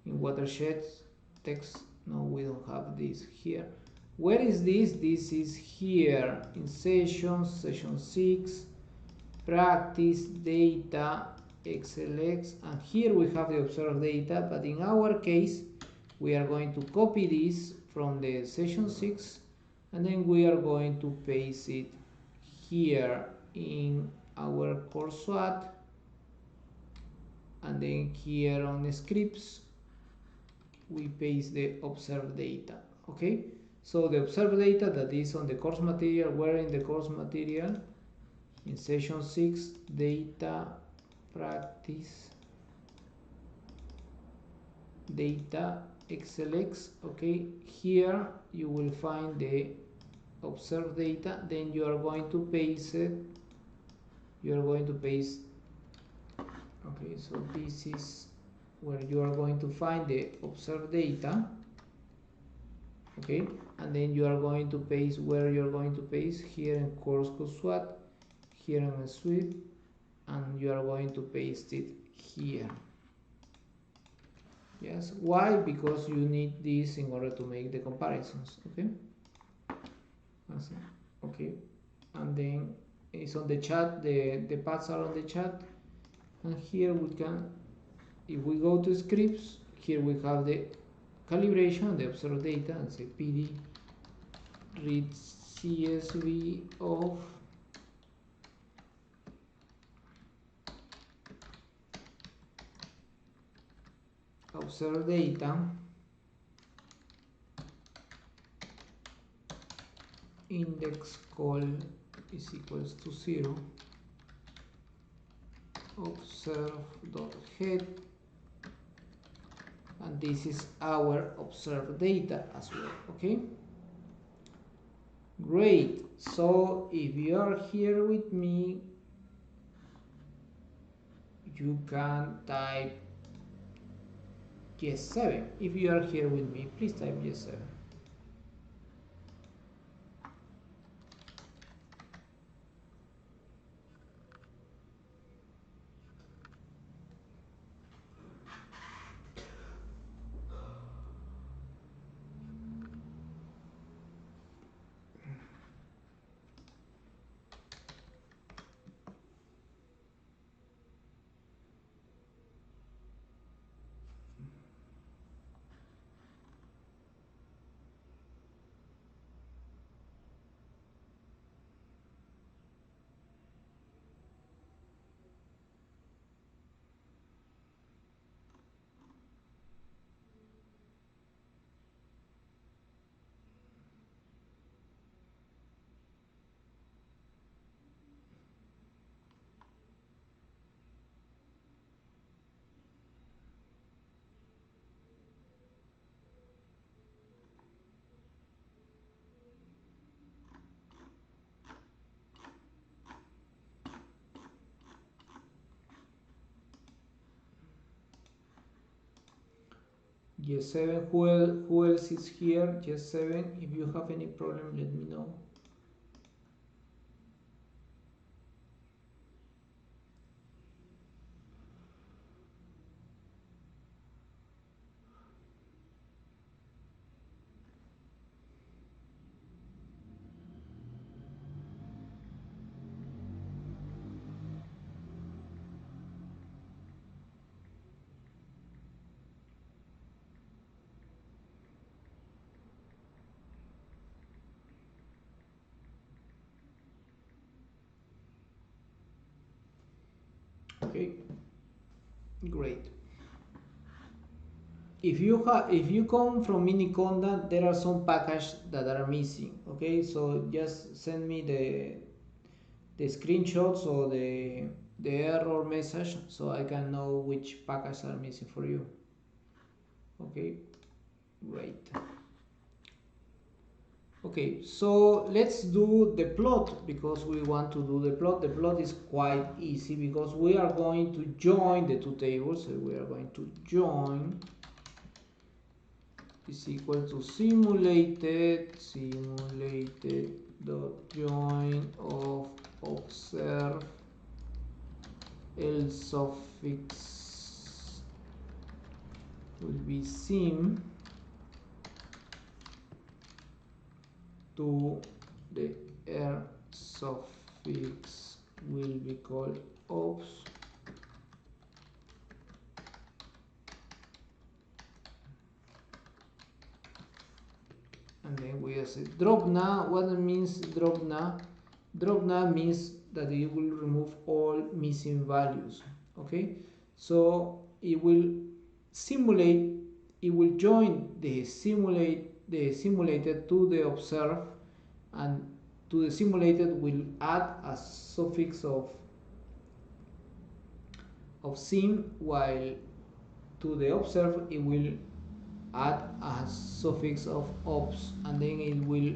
In watersheds text, no, we don't have this here. Where is this? This is here in session 6, practice data, XLX, and here we have the observed data, but in our case we are going to copy this from the session 6 and then we are going to paste it here in our course SWAT, and then here on the scripts we paste the observed data. Okay, so the observed data that is on the course material, where in the course material, in session 6, data, practice, data, XLX. Okay, here you will find the observed data, then you are going to paste it, okay, so this is where you are going to find the observed data, okay, and then you are going to paste where you are going to paste, here in course SWAT, here in the sweep, and you are going to paste it here. Yes, why? Because you need this in order to make the comparisons. Okay, okay, and then it's on the chat, the paths are on the chat, and here we can, if we go to scripts, here we have the calibration, the observed data, and say PD read CSV of observed data index call is equals to 0, observe.head, and this is our observed data as well. Okay, great. So if you are here with me, you can type yes 7. If you are here with me, please type yes 7. Yes, 7. Who else is here? Yes, 7. If you have any problem, let me know. Okay, great. If you come from Miniconda, there are some packages that are missing. Okay, so just send me the screenshots or the error message so I can know which packages are missing for you. Okay, great. Okay, so let's do the plot because we want to do the plot. The plot is quite easy because we are going to join the two tables. So we are going to join is equal to simulated dot join of observe el suffix will be sim to the r suffix will be called ops, and then we say drop now. What means drop now? Drop now means that it will remove all missing values. Okay, so it will simulate, it will join the simulated to the observe, and to the simulated will add a suffix of sim, while to the observe it will add a suffix of ops, and then it will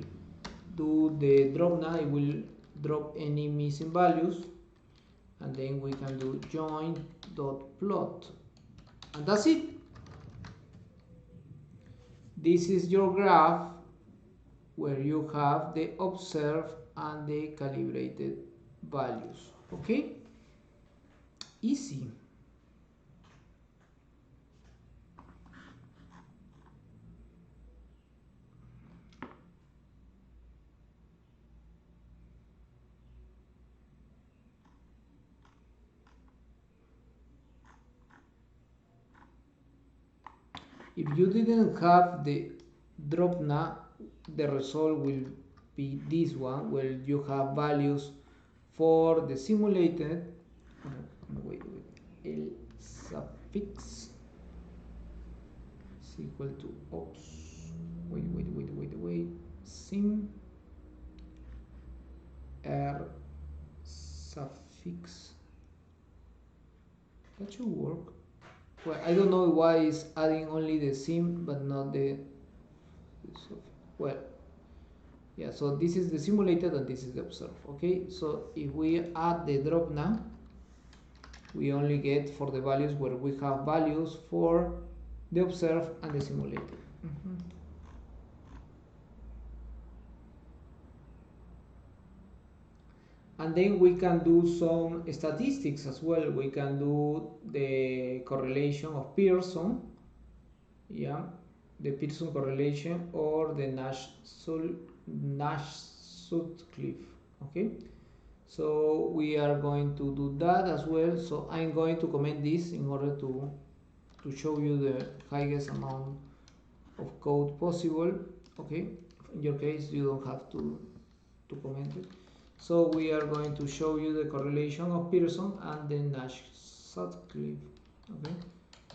do the drop now. It will drop any missing values, and then we can do join dot plot, and that's it. This is your graph where you have the observed and the calibrated values. Okay, easy. If you didn't have the drop now, the result will be this one, where you have values for the simulated. Wait, el suffix is equal to ops. Wait. Sim r suffix. That should work. Well, I don't know why it's adding only the sim but not the. Well, yeah, so this is the simulated and this is the observed. Okay, so if we add the drop now, we only get for the values where we have values for the observed and the simulated. And then we can do some statistics as well. We can do the correlation of Pearson, yeah, the Pearson correlation, or the Nash-Sutcliffe. Okay, so we are going to do that as well. So I'm going to comment this in order to show you the highest amount of code possible. Okay, in your case you don't have to comment it. So we are going to show you the correlation of Pearson and the Nash-Sutcliffe. Okay,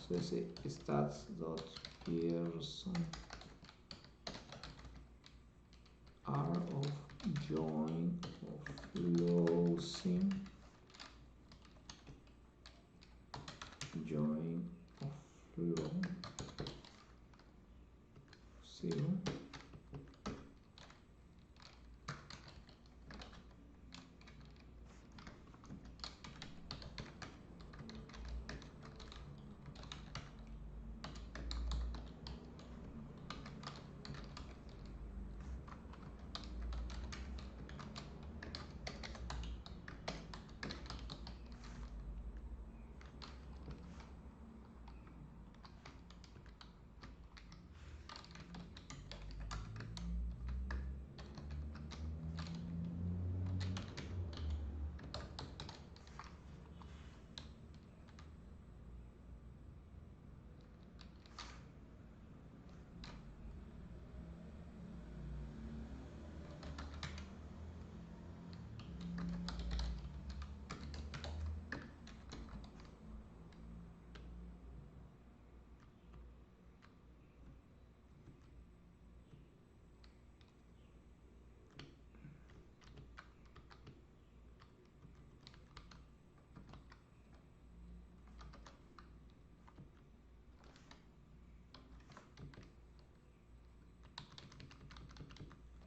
so I say stats.pearson R of join of flow sim join of flow 0.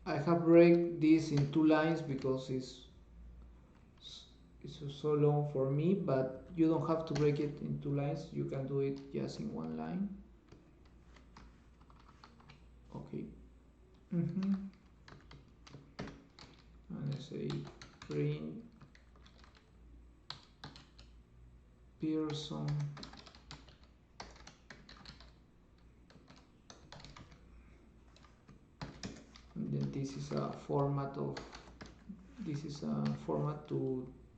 I have break this in 2 lines because it's so long for me, but you don't have to break it in 2 lines, you can do it just in 1 line. Okay. And I say print Pearson and then this is a format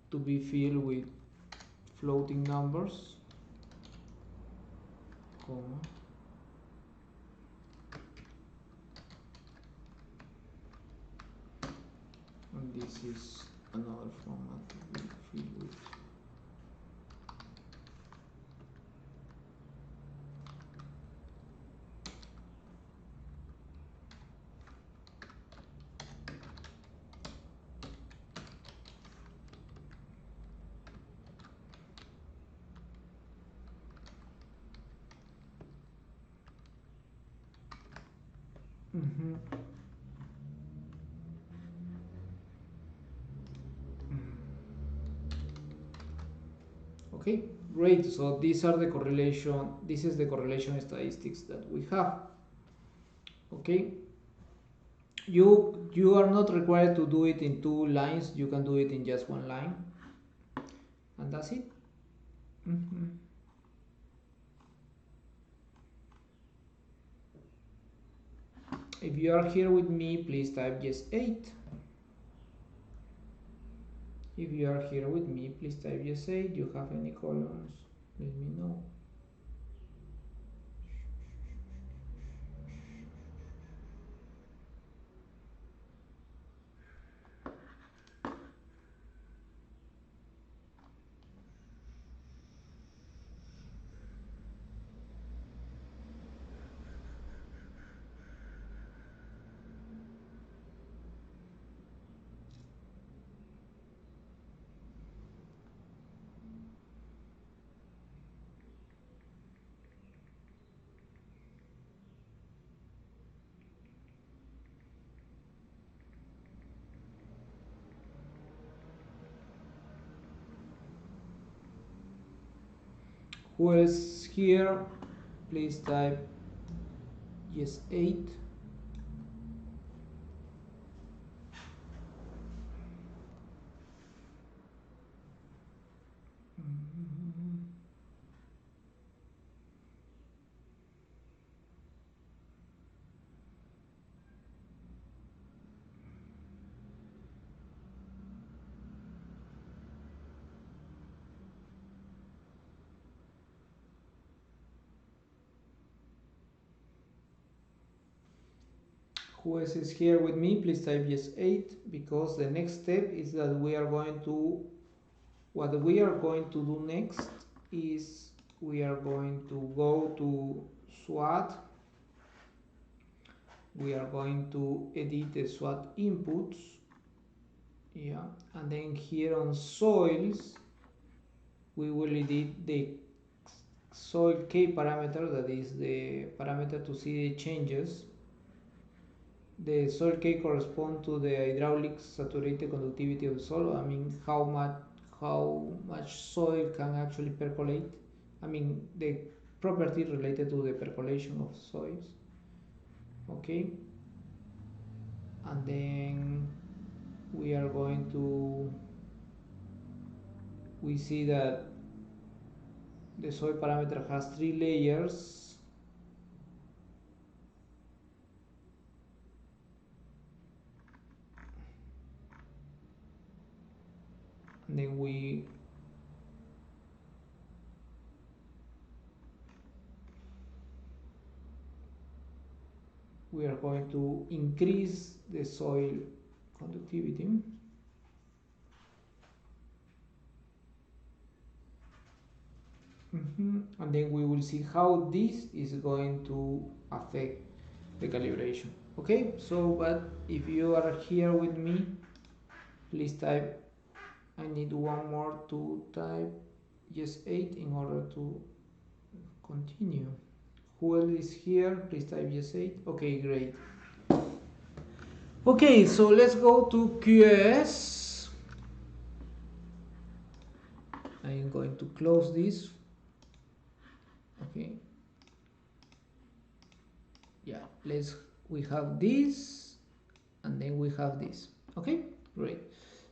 to be filled with floating numbers, comma, and this is another format to be filled with Okay, great. So these are the correlation. This is the correlation statistics that we have. Okay, you are not required to do it in 2 lines. You can do it in just 1 line, and that's it. If you are here with me, please type yes 8. If you are here with me, please type yes 8. You have any columns, let me know. Who else here? Please type yes 8. Who else is here with me? Please type yes 8, because the next step is that what we are going to do next is we are going to go to SWAT. We are going to edit the SWAT inputs, yeah, and then here on soils we will edit the soil K parameter, that is the parameter to see the changes. The soil K corresponds to the hydraulic saturated conductivity of the soil. I mean, how much soil can actually percolate. I mean, the property related to the percolation of soils. Okay, and then we are going to, we see that the soil parameter has 3 layers. And then we are going to increase the soil conductivity. And then we will see how this is going to affect the calibration. Okay, so but if you are here with me, please type, I need one more to type yes 8 in order to continue. Who else is here? Please type yes 8. Okay, great. Okay, so let's go to QGIS. I'm going to close this. Okay, yeah, we have this and then we have this. Okay, great.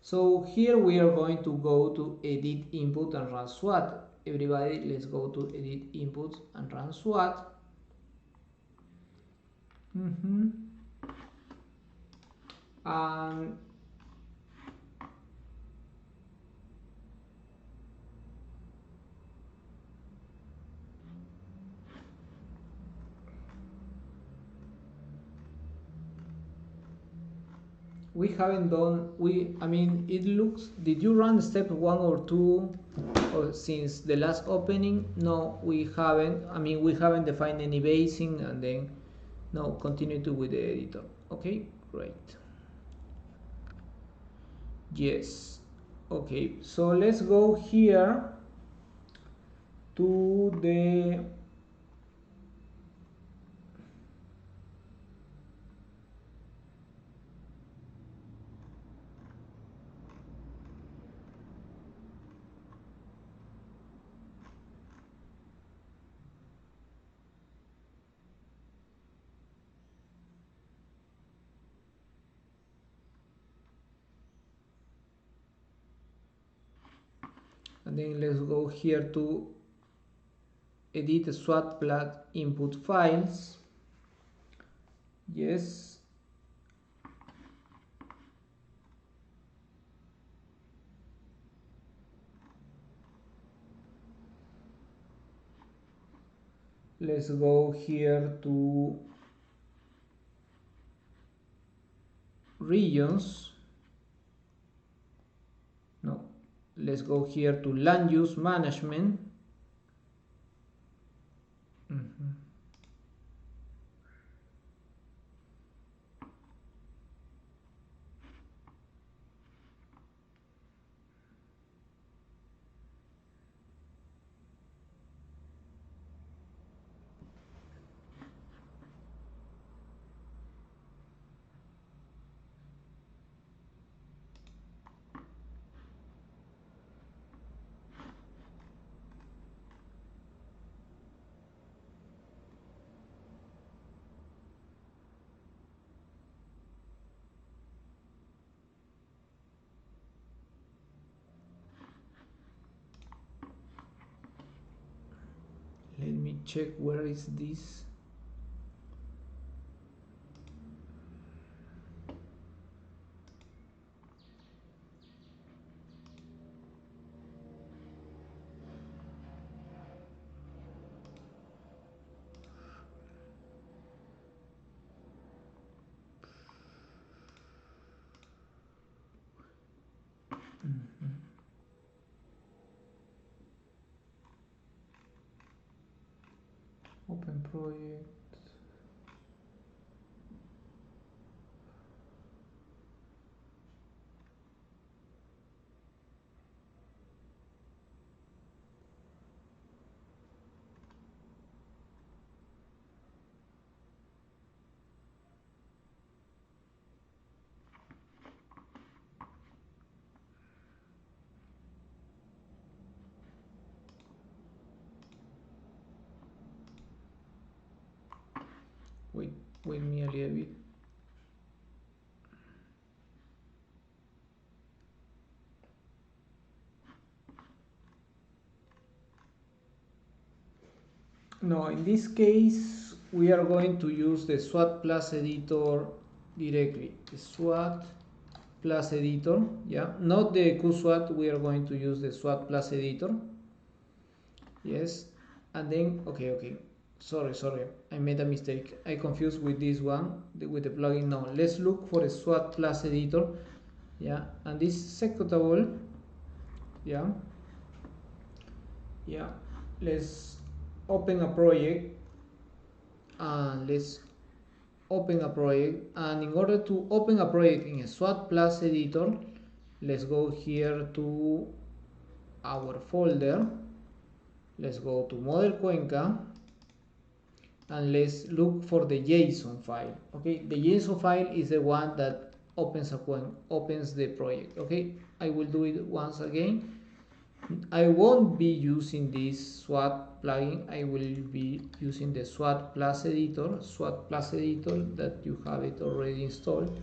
So here we are going to go to edit input and run SWAT. Everybody, let's go to edit inputs and run SWAT. And we haven't done, I mean, it looks, did you run step 1 or 2 or since the last opening? No, we haven't. I mean, we haven't defined any basing, and then no, continue to with the editor. Okay, great. Yes. Okay, so let's go here to the and then let's go here to edit SWAT plot input files. Yes. Let's go here to regions. No, let's go here to land use management. Let me check where is this. Open project. Wait me a little bit. No, in this case we are going to use the SWAT plus editor directly. The SWAT plus editor, yeah, not the QSWAT. We are going to use the SWAT plus editor. Yes, and then okay, sorry, I made a mistake. I confused with this one, with the plugin. No, let's look for a SWAT plus editor. Yeah, and this is executable. Yeah, let's open a project, and let's open a project. And in order to open a project in a SWAT plus editor, let's go here to our folder. Let's go to Model Cuenca, and let's look for the JSON file. Okay, the JSON file is the one that opens the project. Okay, I will do it once again. I won't be using this SWAT plugin. I will be using the SWAT Plus editor, that you have it already installed.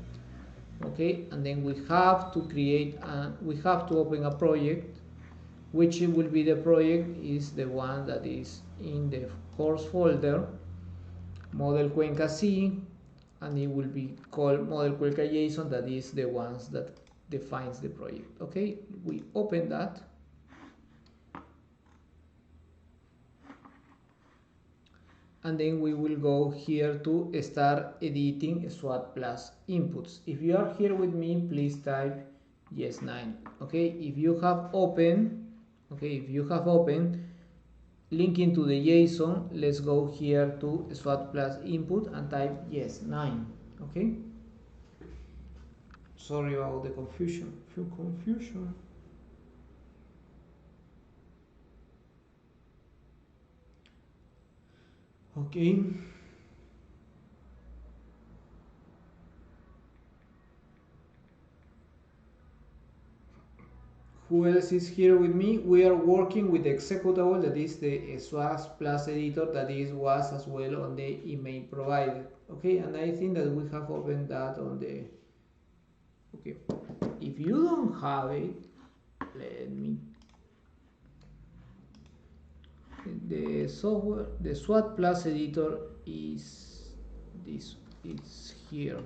Okay, and then we have to open a project. Which will be the project is the one that is in the course folder, Model Cuenca C, and it will be called Model Cuenca JSON. That is the ones that defines the project. Okay, we open that. And then we will go here to start editing SWAT Plus inputs. If you are here with me, please type yes 9. Okay, if you have opened, linking to the JSON, let's go here to SWAT Plus input and type yes 9. Okay, sorry about the confusion. Okay. Who else is here with me? We are working with the executable, that is the SWAT Plus editor, that was as well on the email provided. Okay, and I think that we have opened that on the. Okay, if you don't have it, let me. The software, the SWAT Plus editor is this. It's here.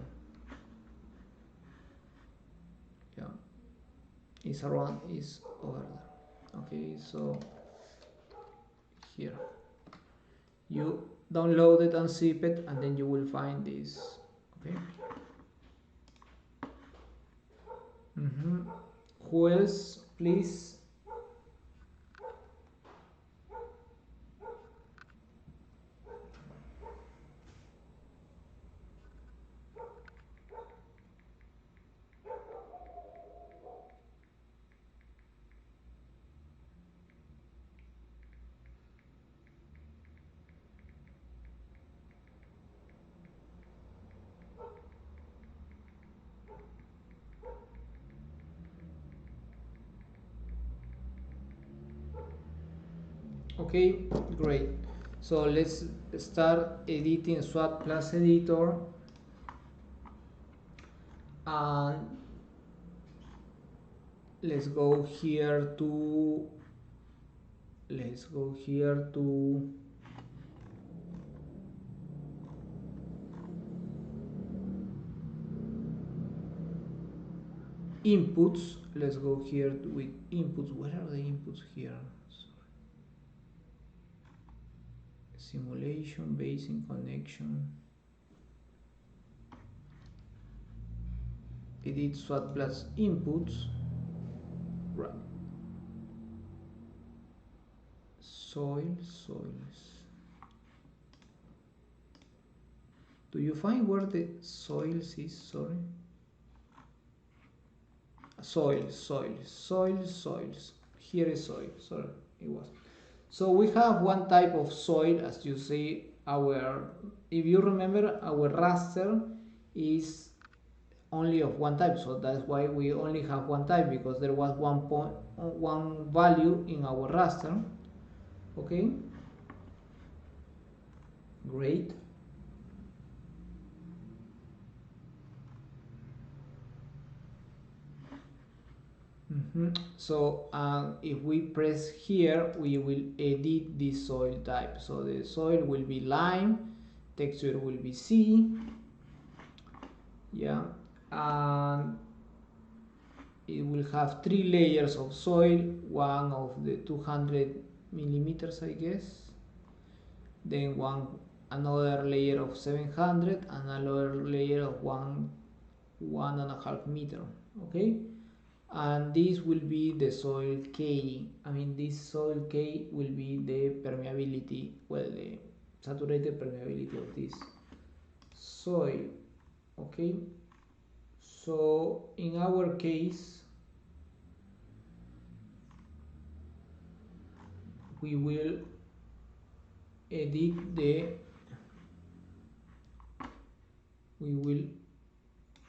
Yeah, it's over there. Okay, so here you download it and zip it, and then you will find this. Okay. Who else, please? Okay, great. So let's start editing SWAT Plus editor, and let's go here to inputs. Let's go here with inputs. Where are the inputs here? Simulation, basing, connection, edit SWAT Plus inputs, right. Soils. Do you find where the soils is? Sorry. Soils. Here is soil. Sorry, it was. So we have one type of soil, as you see. If you remember, our raster is only of one type, so that's why we only have one type, because there was one value in our raster. Okay, great. So if we press here, we will edit the soil type. So the soil will be lime, texture will be sea, yeah, and it will have 3 layers of soil, one of the 200 millimeters, I guess, then another layer of 700, and another layer of 1.5 meter. Okay, and this will be the soil K. This soil K will be the permeability, the saturated permeability of this soil. Okay, so in our case, we will edit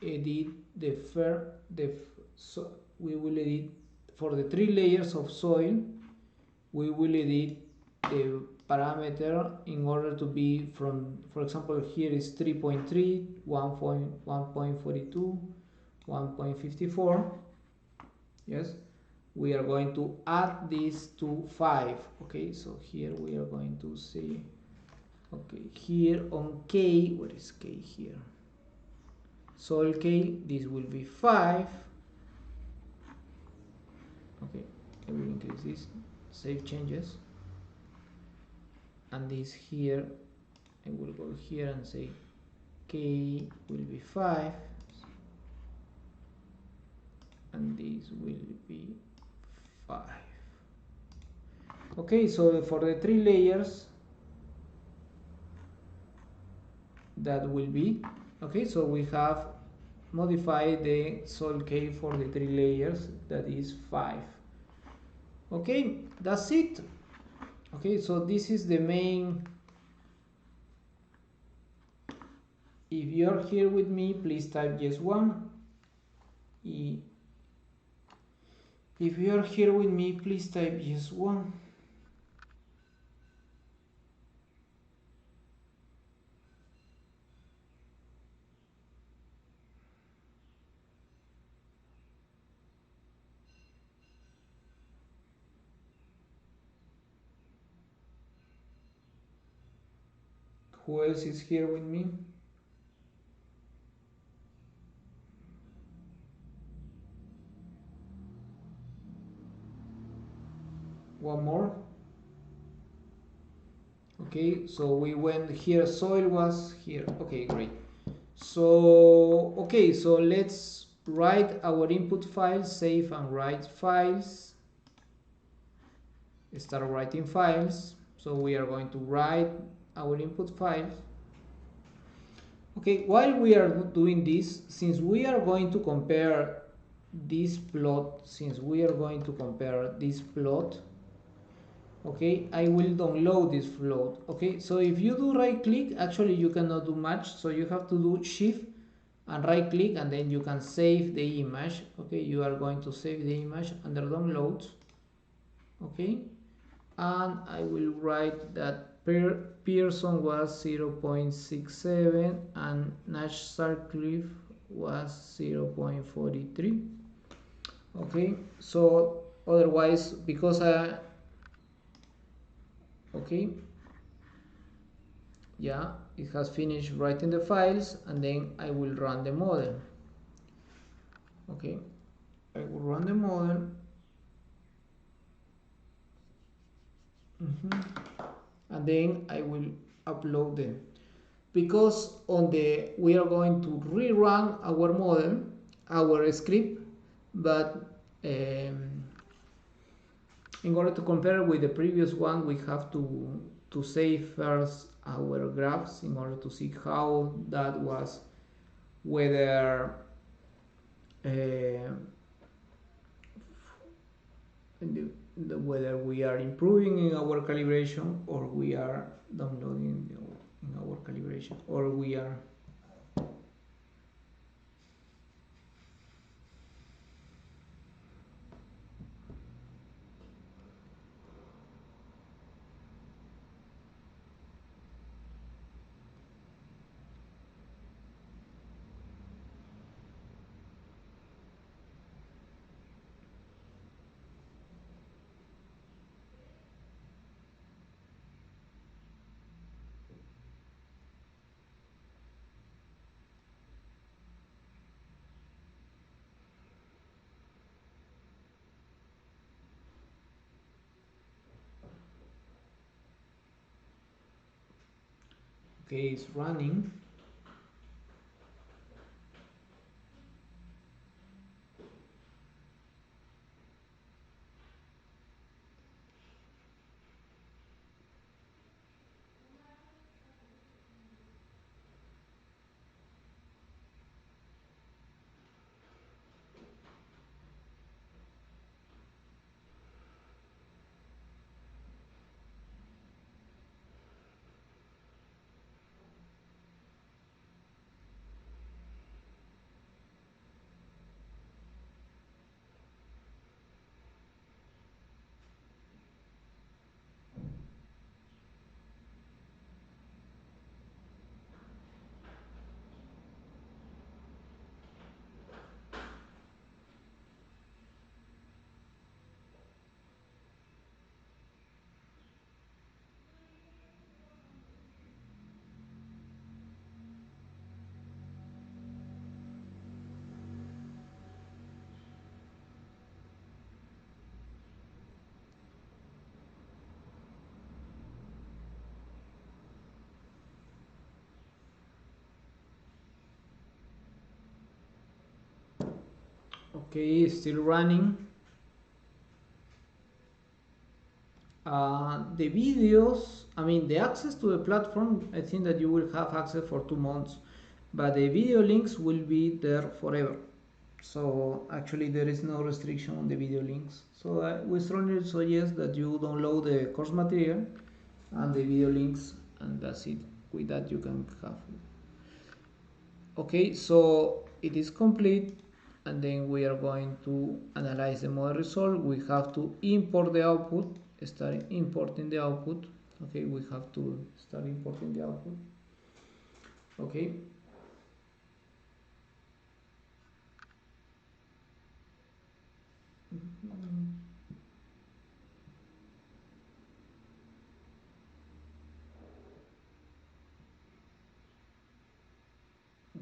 edit the so we will edit for the 3 layers of soil. We will edit the parameter in order to be from, for example, here is 3.3, 1.42, 1.54. Yes, we are going to add this to 5. Okay, so here we are going to see, okay, here on K, what is K here? Soil K, this will be 5. Okay, I will increase this, save changes, and this here, I will go here and say K will be 5, and this will be 5. Okay, so for the 3 layers, that will be, okay, so we have modified the soil K for the 3 layers, that is 5. Okay, that's it. Okay, so this is the main. If you're here with me, please type yes 1. If you're here with me, please type yes 1. Who else is here with me? One more. Okay, so we went here, soil was here. Okay, great. So, okay, so let's write our input files, save and write files. Start writing files. So we are going to write our input files. Okay, while we are doing this, since we are going to compare this plot, okay, I will download this plot. Okay, so if you do right click, actually you cannot do much, so you have to do shift and right click, and then you can save the image. Okay, you are going to save the image under downloads. Okay, and I will write that Pearson was 0.67 and Nash Sutcliffe was 0.43. Okay, so otherwise, because okay, yeah, it has finished writing the files, and then I will run the model. Okay, I will run the model. And then I will upload them, because on the we are going to rerun our model, our script, but in order to compare with the previous one, we have to save first our graphs in order to see how that was, whether whether we are improving in our calibration, or we are downloading in our calibration, or we are okay, it's running. Okay, still running. The videos, I mean, the access to the platform, I think that you will have access for 2 months, but the video links will be there forever. So actually there is no restriction on the video links. So we strongly suggest that you download the course material and the video links, and that's it. With that you can have. Okay, so it is complete, and then we are going to analyze the model result. We have to import the output, start importing the output. Okay, we have to start importing the output. Okay.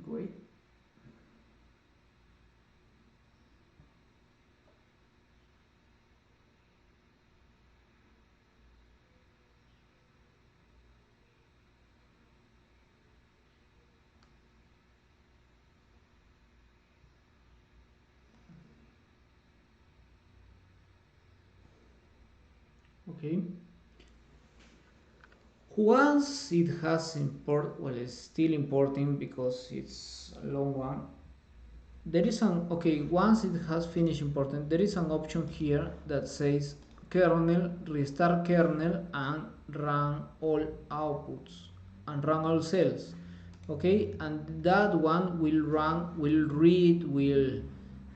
Great. Okay. Once it has import, well, it's still importing because it's a long one. There is an, okay, once it has finished importing, there is an option here that says kernel, restart kernel, and run all outputs and run all cells. Okay, and that one will run, will read, will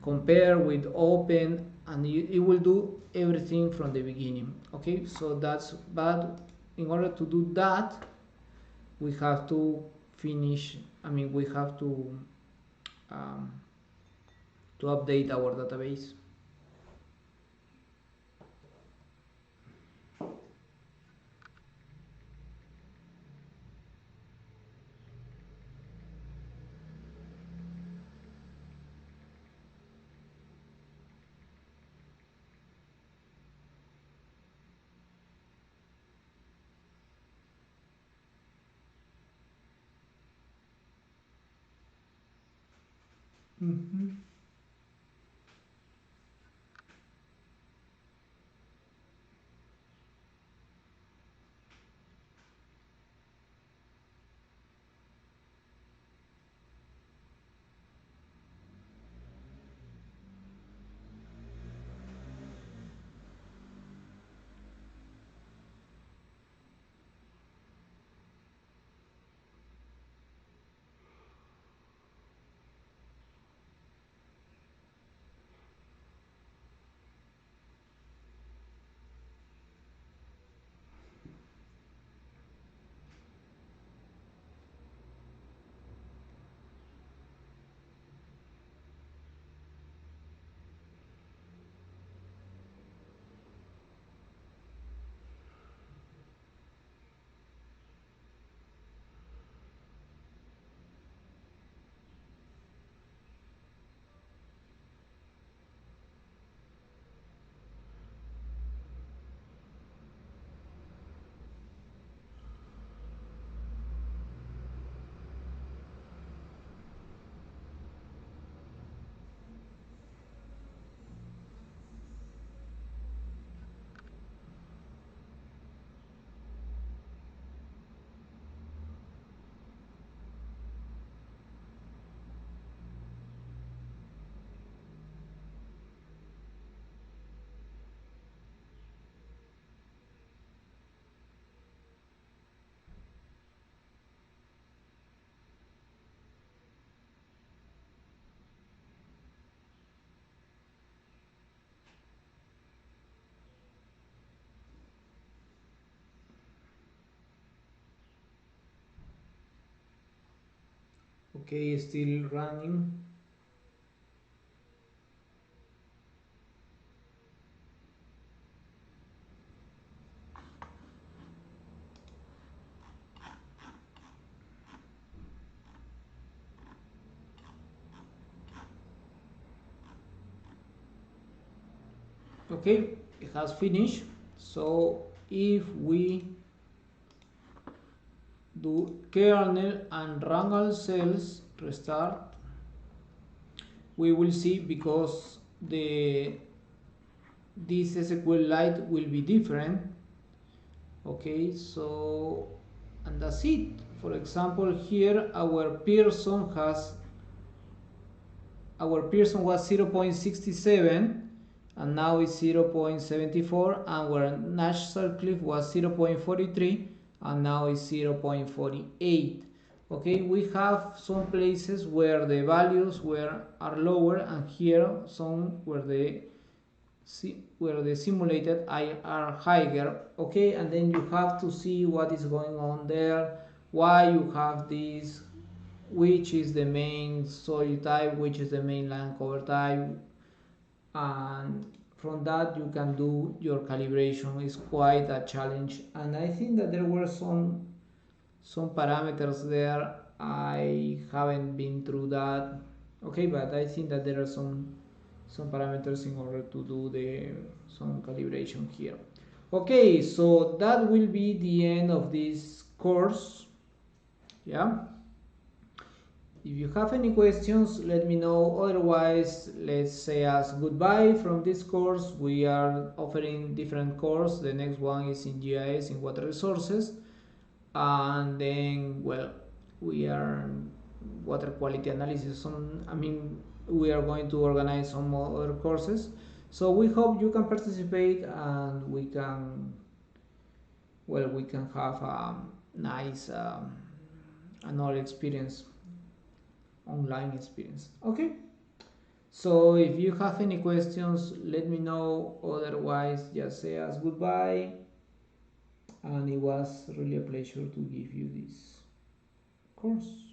compare, with open, and it will do everything from the beginning. Okay, so that's, but in order to do that we have to finish, I mean, we have um, to update our database. Okay, still running. Okay, it has finished. So if we do kernel and run all cells, restart, we will see, because the this SQLite will be different. Okay, so, and that's it. For example, here our Pearson was 0.67 and now it's 0.74, and our National Cliff was 0.43 and now it's 0.48. Okay, we have some places where the values are lower, and here some where the simulated are higher. Okay, and then you have to see what is going on there, why you have this, which is the main soil type, which is the main land cover type, and from that you can do your calibration. It's quite a challenge, and I think that there were some parameters there. I haven't been through that. Okay, but I think that there are some parameters in order to do some calibration here. Okay, so that will be the end of this course. Yeah, if you have any questions, let me know. Otherwise, let's say us goodbye from this course. We are offering different courses. The next one is in GIS, in water resources, and then, well, we are water quality analysis. We are going to organize some other courses, so we hope you can participate, and we can have a nice another experience, online experience. Okay, so if you have any questions, let me know. Otherwise, just say us goodbye, and it was really a pleasure to give you this course.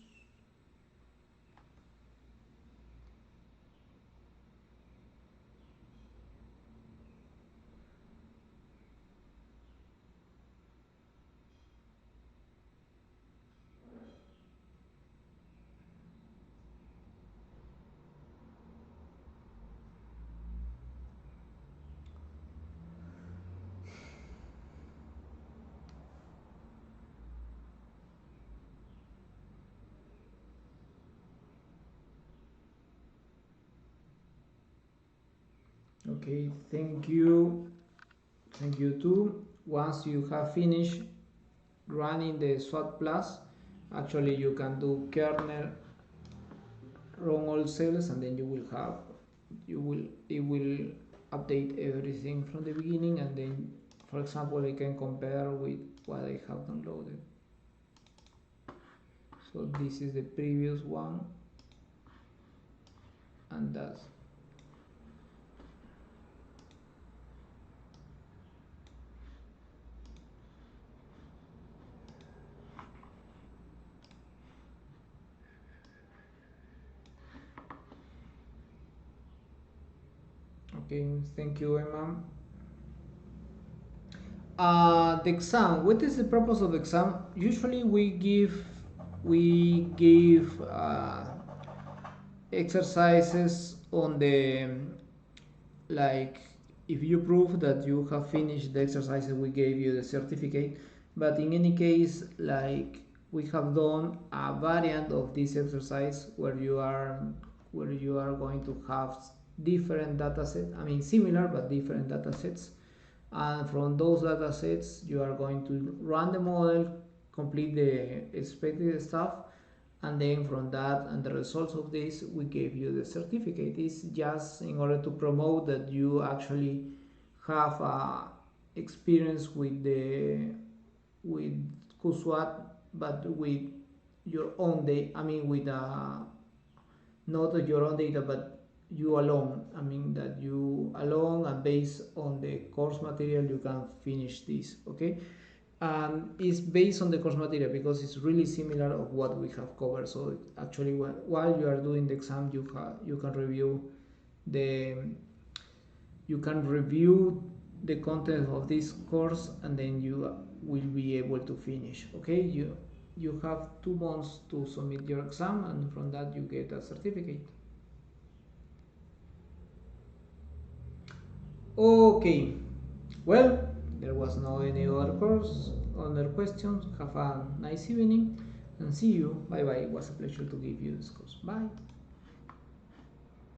Okay, thank you too. Once you have finished running the SWAT plus, actually you can do kernel run all cells, and then it will update everything from the beginning, and then, for example, I can compare with what I have downloaded. So this is the previous one, and that's okay. Thank you, Emma. The exam. What is the purpose of the exam? Usually we give exercises on the, like, if you prove that you have finished the exercises, we gave you the certificate. But in any case, like, we have done a variant of this exercise where you are going to have different data sets. Similar but different data sets, and from those data sets you are going to run the model, complete the expected stuff, and then from that and the results of this, we gave you the certificate. It's just in order to promote that you actually have experience with QSWAT, but with your own data. With not your own data, but you alone. That you alone, and based on the course material, you can finish this. Okay, and it's based on the course material because it's really similar of what we have covered. So actually, while you are doing the exam, you can review the content of this course, and then you will be able to finish. Okay, you have 2 months to submit your exam, and from that you get a certificate. Okay, well, there was no any other questions. Have a nice evening, and see you. Bye bye. It was a pleasure to give you this course. Bye.